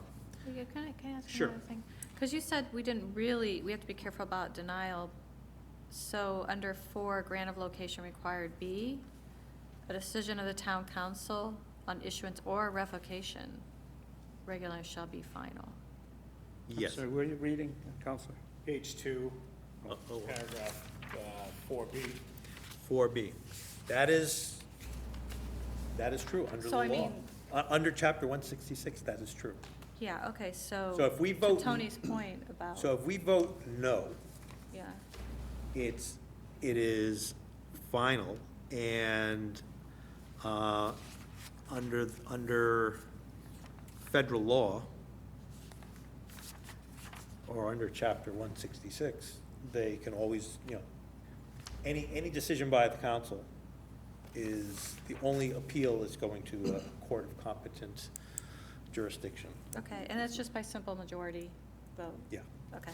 I ask Sure. another thing? Because you said we have to be careful about denial. So under 4, grant of location required B, a decision of the town council on issuance or revocation, regular shall be final. yes. So where are you reading, Counselor? Page 2, Oh, paragraph 4B. 4B. That is true under the So law. I mean- Under chapter 166, that is true. Yeah, okay, so. So if we vote- To Tony's point about. So if we vote no, Yeah, it is final, and under federal law, or under chapter 166, they can always, any decision by the council is, the only appeal is going to a court of competent jurisdiction. okay, and that's just by simple majority vote? Yeah. Okay,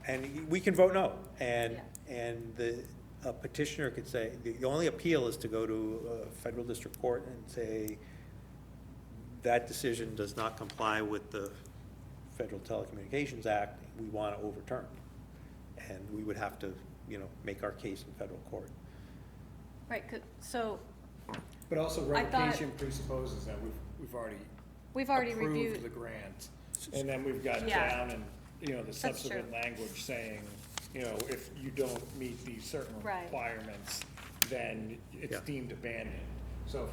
And we can vote no, and, Yeah. and the a petitioner could say, the only appeal is to go to a federal district court and say, that decision does not comply with the Federal Telecommunications Act, we want to overturn. And we would have to, make our case in federal court. right, so But also I thought- revocation presupposes that we've already we've already approved the reviewed, grant. And then we've got Yeah. down and, the subsequent true. language saying, if you don't meet these certain Right. requirements, then it's Yeah. deemed abandoned. So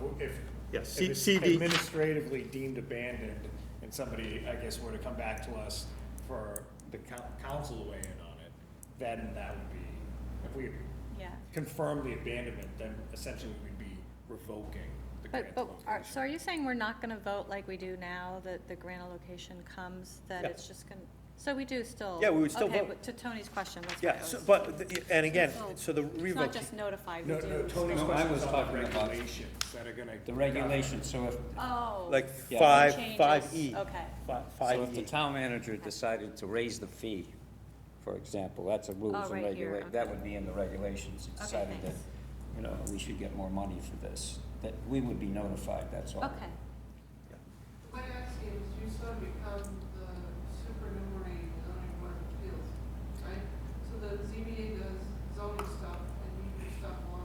Yeah, if C- it's CD administratively deemed abandoned, and somebody, I guess, were to come back to us for the council to weigh in on it, then that would be, if we yeah. confirm the abandonment, then essentially we'd be revoking the grant But, location. so are you saying we're not gonna vote like we do now, that the grant allocation comes, that Yeah. it's just gonna, So we do still. Yeah, we would still Okay, vote. but to Tony's question, that's Yeah, right. so, and again, So so the It's not revoke, just notified, we No, do. no, Tony's still- No, I question was is on talking the about regulations that are gonna. The regulations, so if, Oh. like Yeah. five, Changes, 5E. okay. so if the 5E. town manager decided to raise the fee, for example, that's a rules Oh, and right here, regulate, that okay. would be in the regulations. He Okay, decided that, thanks. you know, we should get more money for this, that we would be notified, that's all. Okay. My asking is, you still become the supernumerary zoning board of appeals, right? So the ZBA does zoning stuff and you do stuff on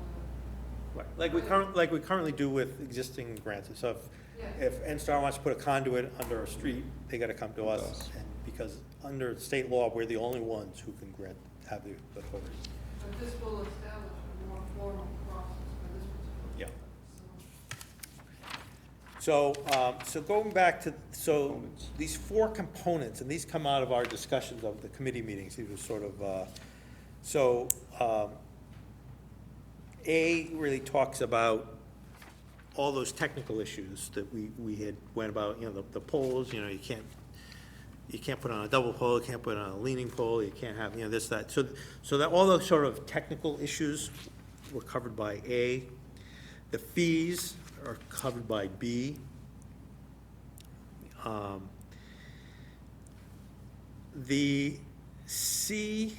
Right, like we currently do with existing grants. So Yes. if NSTAR wants to put a conduit under a street, they gotta come to us. And because under state law, we're the only ones who can have the authority. the, but this will establish a more formal process for this particular. Yeah. So So going back to, so these four components, and these come out of our discussions of the committee meetings, these were sort of, A really talks about all those technical issues that we had went about, the poles, you can't put on a double pole, you can't put on a leaning pole, you can't have, this, that. So that all those sort of technical issues were covered by A. The fees are covered by B. The C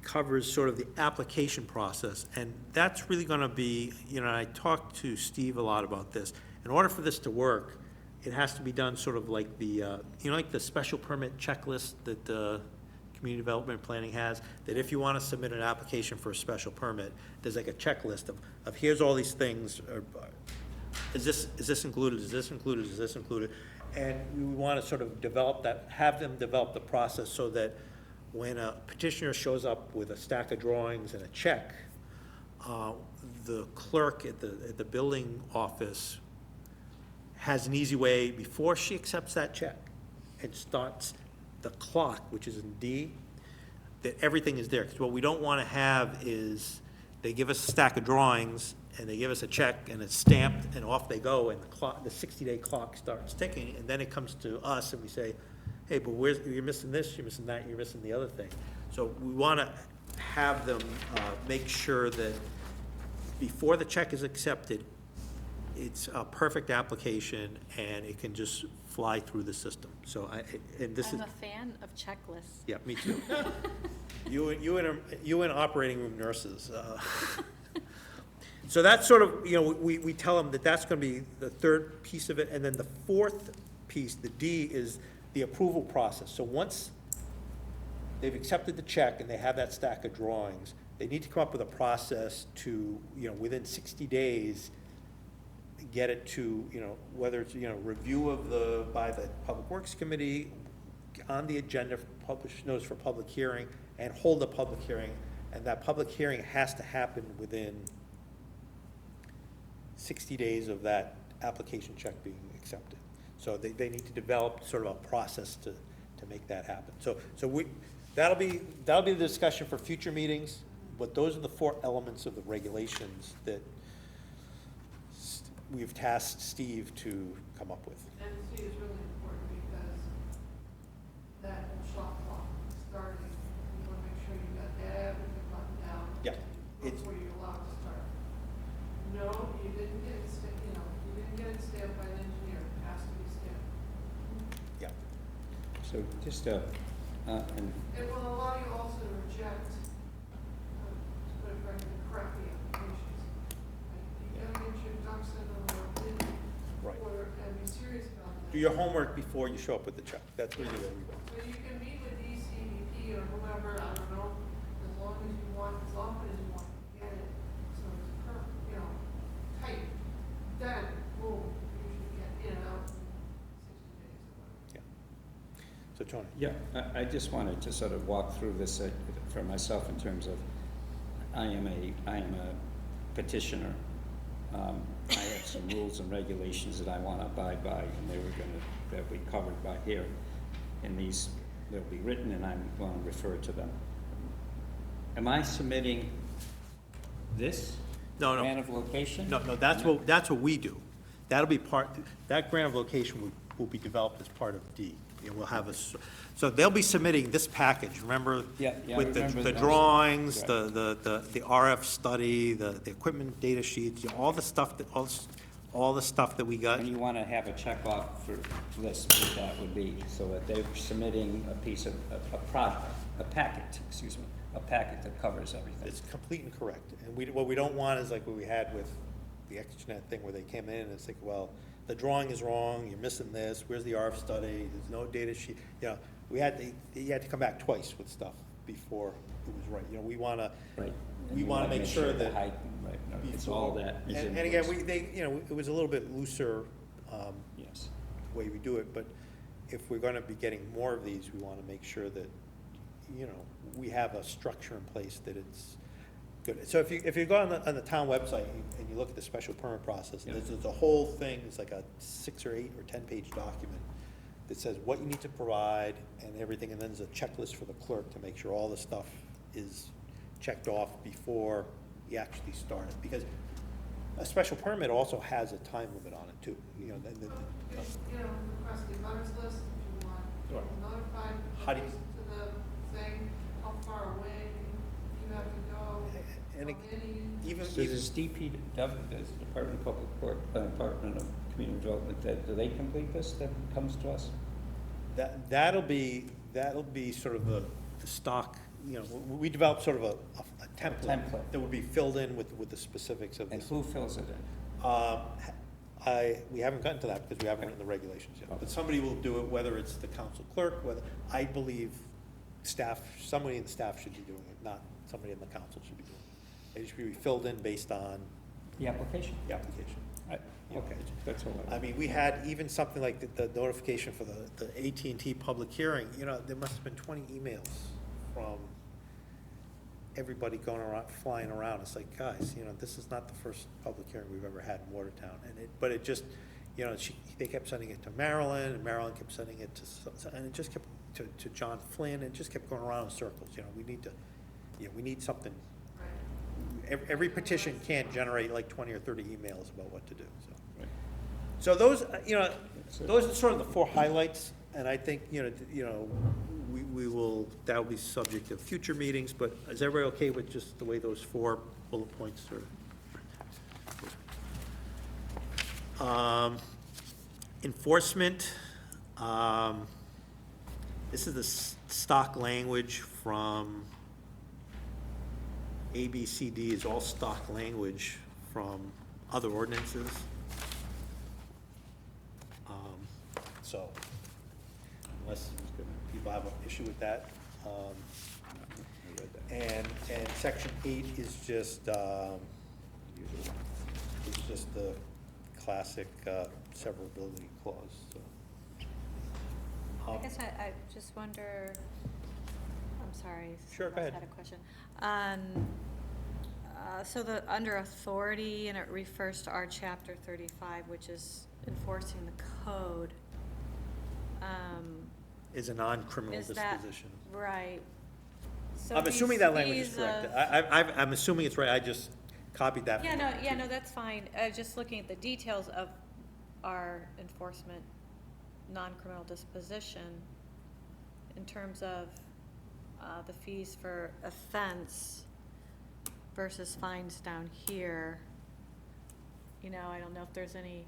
covers sort of the application process, and that's really gonna be, I talked to Steve a lot about this. In order for this to work, it has to be done sort of like the, like the special permit checklist that community development planning has, that if you wanna submit an application for a special permit, there's like a checklist of here's all these things, or, is this included, is this included, is this included? And we wanna sort of develop that, have them develop the process so that when a petitioner shows up with a stack of drawings and a check, the clerk at the building office has an easy way, before she accepts that check and starts the clock, which is in D, that everything is there. Because what we don't want to have is, they give us a stack of drawings, and they give us a check, and it's stamped, and off they go, and the 60-day clock starts ticking, and then it comes to us, and we say, hey, but you're missing this, you're missing that, you're missing the other thing. So we want to have them make sure that before the check is accepted, it's a perfect application, and it can just fly through the system. So and this is. I'm a fan of checklists. Yeah, me too. You and operating room nurses. So that's sort of, we tell them that that's gonna be the third piece of it, and then the fourth piece, the D, is the approval process. So once they've accepted the check and they have that stack of drawings, they need to come up with a process to, within 60 days, get it to, whether it's, review by the Public Works Committee, on the agenda, publish notice for public hearing, and hold a public hearing, and that public hearing has to happen within 60 days of that application check being accepted. So they need to develop sort of a process to make that happen. So that'll be the discussion for future meetings, but those are the four elements of the regulations that we've tasked Steve to come up with. And C is really important because that shot clock starting, you want to make sure you got everything buttoned down. Yeah, it's- Before you're allowed to start. No, you didn't get it you didn't get it stamped by an engineer, it has to be stamped. Yeah. So just, and It will allow you also to reject, to put it frankly, crappy applications. Like, you gotta get your ducks in a row, Right. and be serious about that. Do your homework before you show up with the check. That's what you do every day. So you can meet with DCEP or whoever, I don't know, as long as you want, as often as you want to get it, so it's tight. Then, boom, you should get in and out in 60 days or whatever. Yeah. So Tony? yeah, I just wanted to sort of walk through this for myself in terms of, I am a petitioner. I have some rules and regulations that I want to abide by, and they'll be covered by here. And these, they'll be written, and I'm going to refer to them. Am I submitting this? No. Grant of location? No, that's what we do. That'll be that grant of location will be developed as part of D. And we'll have so they'll be submitting this package, remember? Yeah, I With remember the those. drawings, Right. the RF study, the equipment data sheets, all the stuff all the stuff that we got. And you want to have a checkoff for list, what that would be, so that they're submitting a piece of, a packet, excuse me, a packet that covers everything. It's complete and correct. And what we don't want is like what we had with the ExtraNet thing, where they came in and it's like, well, the drawing is wrong, you're missing this, where's the RF study, there's no data sheet. You know, you had to come back twice with stuff before it was right. You know, we wanna, Right. we wanna make sure the that. height, right, no, it's all that is And in again, place. you know, it was a little bit looser, Yes. way we do it, but if we're gonna be getting more of these, we wanna make sure that, you know, we have a structure in place that it's good. So if you go on the town website and you look at the special permit process, Yeah. there's a whole thing, it's like a 6 or 8 or 10-page document that says what you need to provide and everything, and then there's a checklist for the clerk to make sure all the stuff is checked off before you actually start it. Because a special permit also has a time limit on it too, you know, Request the butters list if you want. Sure. Notify How do you- to the thing, how far away you have to go, and how many. even, So does DPW, does the Department of Public Works, Department of Community Development, do they complete this, that comes to us? that'll be sort of the stock, you know, we developed sort of a template. Template. That would be filled in with the specifics of And this. who fills it in? We haven't gotten to that because we haven't written the regulations yet, but somebody will do it, whether it's the council clerk, whether, I believe staff, somebody in the staff should be doing it, not somebody in the council should be doing it. It should be filled in based on The application? the application. Okay, that's all. I mean, we had even something like the notification for the AT&T public hearing, you know, there must have been 20 emails from everybody going around, flying around. It's like, guys, you know, this is not the first public hearing we've ever had in Watertown. But it just, you know, they kept sending it to Marilyn, and Marilyn kept sending it and it just kept, to John Flynn, and it just kept going around in circles. You know, we need something. Every petition can't generate like 20 or 30 emails about what to do, so. Right. So those, you know, those are sort of the 4 highlights, and I think, you know, we will, that'll be subject of future meetings, but is everybody okay with just the way those 4 bullet points are? Enforcement, this is the stock language from A, B, C, D is all stock language from other ordinances. So, unless people have an issue with that. And section 8 is just the classic severability clause, so. I guess I just wonder, I'm sorry. Sure, go someone else ahead. had a question. So under authority, and it refers to our chapter 35, which is enforcing the code. Is a non-criminal Is that disposition. right? So I'm assuming that language is these correct. of- I'm assuming it's right, I just copied that. Yeah, from no, that's fine. Just looking at the details of our enforcement, non-criminal disposition, in terms of the fees for offense versus fines down here. You know, I don't know if there's any,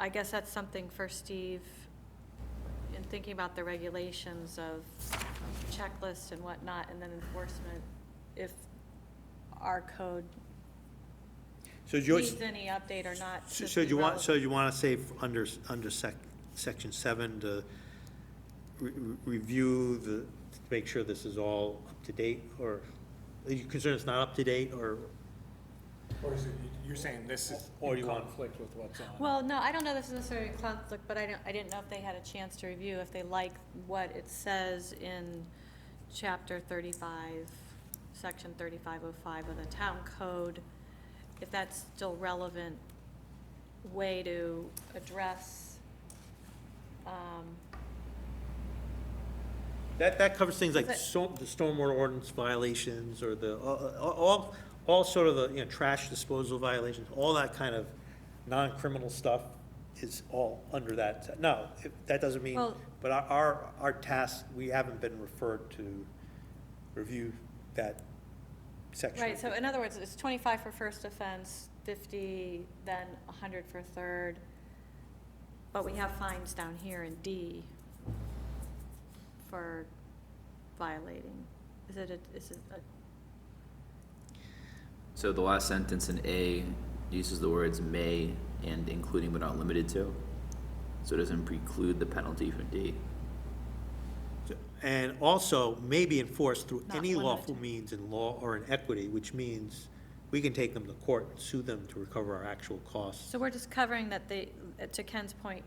I guess that's something for Steve, in thinking about the regulations of checklists and whatnot, and then enforcement, if our code So do you, needs any update or not. so just so be you want, relevant. so you want to say under section 7 to review to make sure this is all up to date, or are you concerned it's not up to date, or? Or is it, you're saying this is Or in you want- conflict with what's on? Well, no, I don't know this is necessarily a conflict, but I didn't know if they had a chance to review, if they like what it says in chapter 35, section 3505 of the town code, if that's still relevant way to address, That covers things like Is it- the stormwater ordinance violations, or the, all sort of the, you know, trash disposal violations, all that kind of non-criminal stuff is all under that. No, that doesn't mean, Well- but our task, we haven't been referred to review that section. Right, so in other words, it's 25 for first offense, 50, then 100 for third, but we have fines down here in D for violating. Is it a, So the last sentence in A uses the words may and including but not limited to. So it doesn't preclude the penalty for D. And also may be enforced through Not any lawful limited. means in law or in equity, which means we can take them to court and sue them to recover our actual costs. so we're just covering that they, to Ken's point,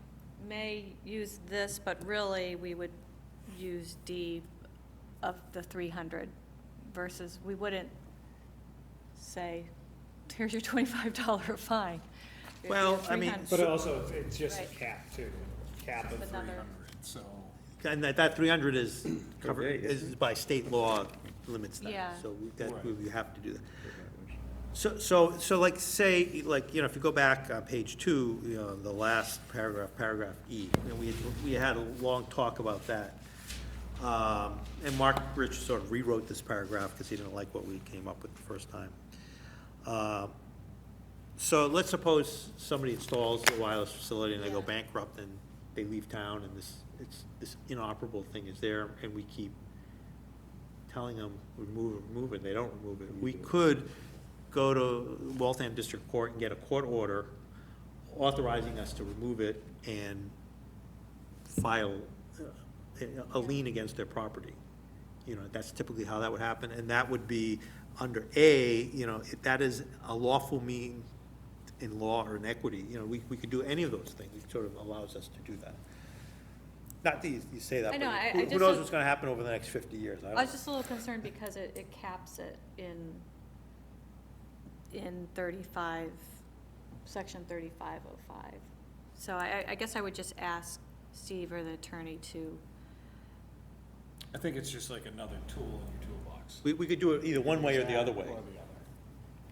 may use this, but really we would use D of the 300 versus, we wouldn't say, here's your $25 fine. Here's Well, your I mean, 300. But also, it's just a Right. cap too, cap of Another- 300, so. And that 300 is covered, Okay, is by state law limits that. Yeah. So Right. we have to do that. So like, say, like, you know, if you go back on page 2, you know, the last paragraph E, you know, we had a long talk about that. And Mark Rich sort of rewrote this paragraph because he didn't like what we came up with the first time. So let's suppose somebody installs a wireless facility and they go Yeah. bankrupt and they leave town and this inoperable thing is there and we keep telling them remove it, they don't remove it. We could go to Waltham District Court and get a court order authorizing us to remove it and file a lien against their property. You know, that's typically how that would happen, and that would be under A, you know, if that is a lawful mean in law or in equity, you know, we could do any of those things. It sort of allows us to do that. Not that you say that, I know, but I who just knows don't- what's gonna happen over the next 50 years? I I don't was know. just a little concerned because it caps it in 35, section 3505. So I guess I would just ask Steve or the attorney to, I think it's just like another tool in your toolbox. We could do it either one way or the other way. Or the other.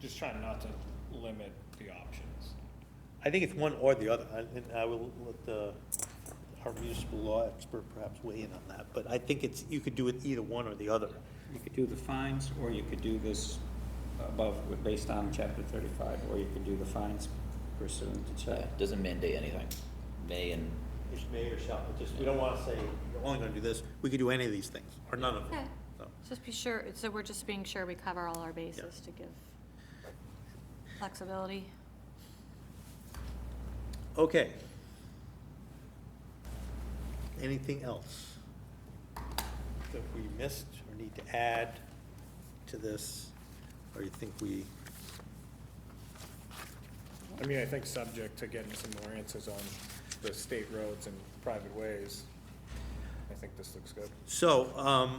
Just trying not to limit the options. I think it's one or the other, and I will let our municipal law expert perhaps weigh in on that, but I think you could do it either one or the other. You could do the fines, or you could do this above, based on chapter 35, or you could do the fines pursuant to Yeah, chapter. it doesn't mandate anything. May and, It's may or shall, but just, we don't wanna say, you're only gonna do this, we could do any of these things, or none of them. okay, So, just be sure, so we're just being sure we cover all our bases to give flexibility. Okay. Anything else that we missed or need to add to this, or you think we? I mean, I think subject to getting some more answers on the state roads and private ways, I think this looks good. So,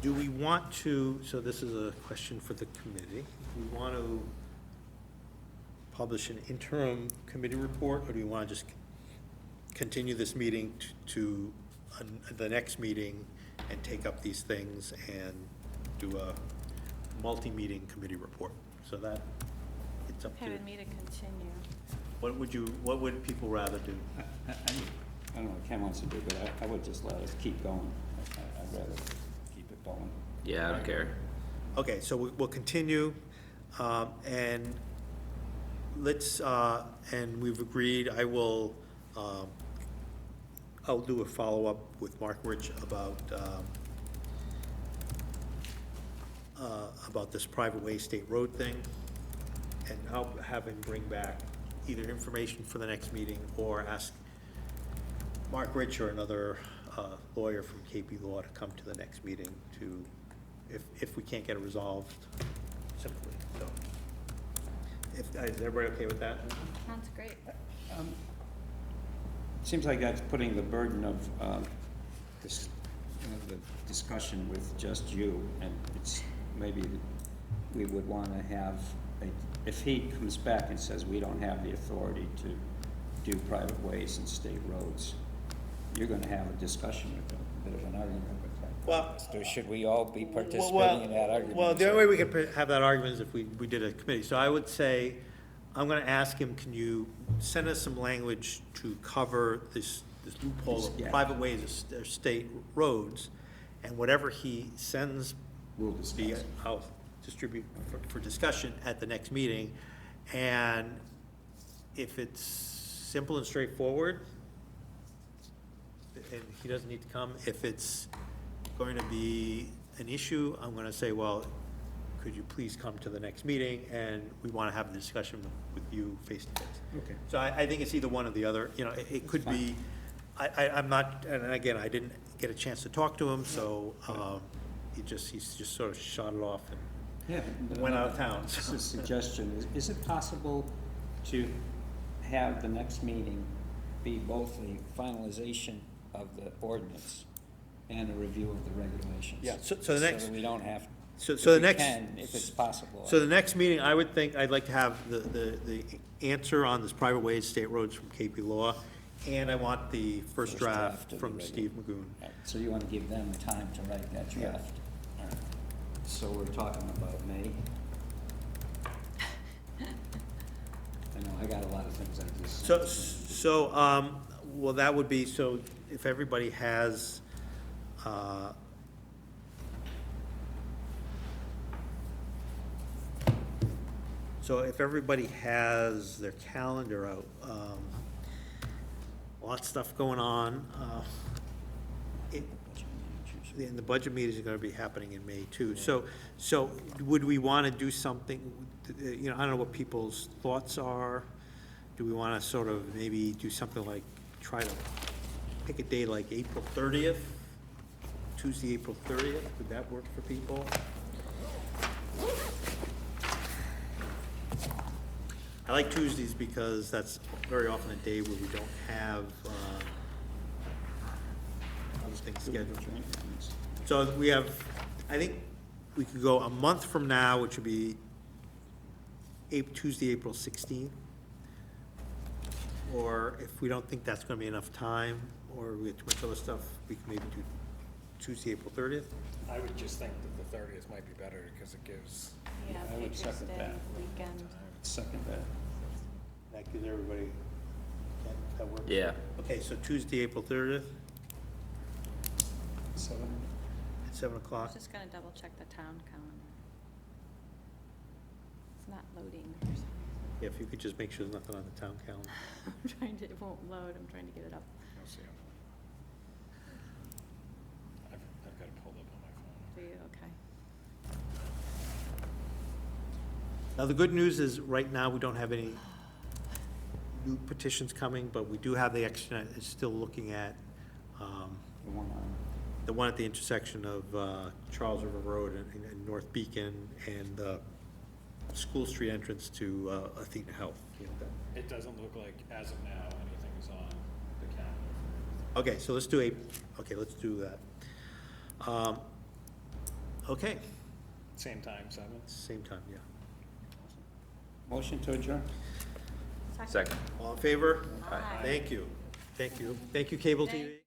do we want to, so this is a question for the committee, do we want to publish an interim committee report, or do you want to just continue this meeting to the next meeting and take up these things and do a multi-meeting committee report? So that, it's up to Okay, you. with me to continue. What would people rather do? I don't know what Ken wants to do, but I would just let us keep going. I'd rather keep it going. yeah, I don't care. Okay, so we'll continue, and let's, and we've agreed, I'll do a follow-up with Mark Rich about this private way state road thing, and I'll have him bring back either information for the next meeting or ask Mark Rich or another lawyer from KP Law to come to the next meeting to, if we can't get it resolved simply, so. Is everybody okay with that? Sounds great. Seems like that's putting the burden of this, the discussion with just you, and it's, maybe we would want to have, if he comes back and says we don't have the authority to do private ways and state roads, you're going to have a discussion with him, a bit of an argument with that. Well, So should we all be participating in that argument? Well, the only way we could have that argument is if we did a committee. So I would say, I'm gonna ask him, can you send us some language to cover this loophole of Yeah. private ways or state roads? And whatever he sends, We'll discuss. I'll distribute for discussion at the next meeting. And if it's simple and straightforward, and he doesn't need to come, if it's going to be an issue, I'm gonna say, well, could you please come to the next meeting, and we wanna have the discussion with you face to face. Okay. So I think it's either one or the other, you know, it could be, I'm not, and again, I didn't get a chance to talk to him, so, he's just sort of shot it off and Yeah. went out of town. Just a suggestion, is it possible to have the next meeting be both the finalization of the ordinance and a review of the regulations? Yeah, so the next- So that we don't have, So if the we next. can, if it's possible. So the next meeting, I would think, I'd like to have the answer on this private ways, state roads from KP Law, and I want the first draft of the from Steve Magoon. Right, so you want to give them time to write that Yeah. draft? All right. So we're talking about May? I know, I got a lot of things I just. Well, that would be, so if everybody has, so if everybody has their calendar out, lots of stuff going on. And the budget meetings are gonna be happening in May too. So would we wanna do something, you know, I don't know what people's thoughts are. Do we wanna sort of maybe do something like, try to pick a day like April 30th? Tuesday, April 30th, would that work for people? I like Tuesdays because that's very often a day where we don't have, other things scheduled. So we have, I think we could go a month from now, which would be Tuesday, April 16th. Or if we don't think that's gonna be enough time, or we have too much other stuff, we can maybe do Tuesday, April 30th. I would just think that the 30th might be better, because it gives, Yeah, I would Patriots second Day that. weekend. Second that. That gives everybody, that works? Yeah. Okay, so Tuesday, April 30th, 7? at 7 I was o'clock. just gonna double check the town calendar. It's not loading for some reason. Yeah, if you could just make sure there's nothing on the town calendar. I'm trying to, it won't load, I'm trying to get it up. I'll see. I've got it pulled up on my phone. Do you, okay. Now, the good news is, right now, we don't have any new petitions coming, but we do have the extra, is still looking at, The one on, the one at the intersection of Charles River Road and North Beacon, and School Street entrance to Athena Health. You know, that- It doesn't look like, as of now, anything is on the calendar. Okay, so let's do let's do that. Okay, Same time, 7? same time, yeah. motion to adjourn? Second. All in favor? Aye. Thank you. Thank you. Thank you, Cable Thank- TV.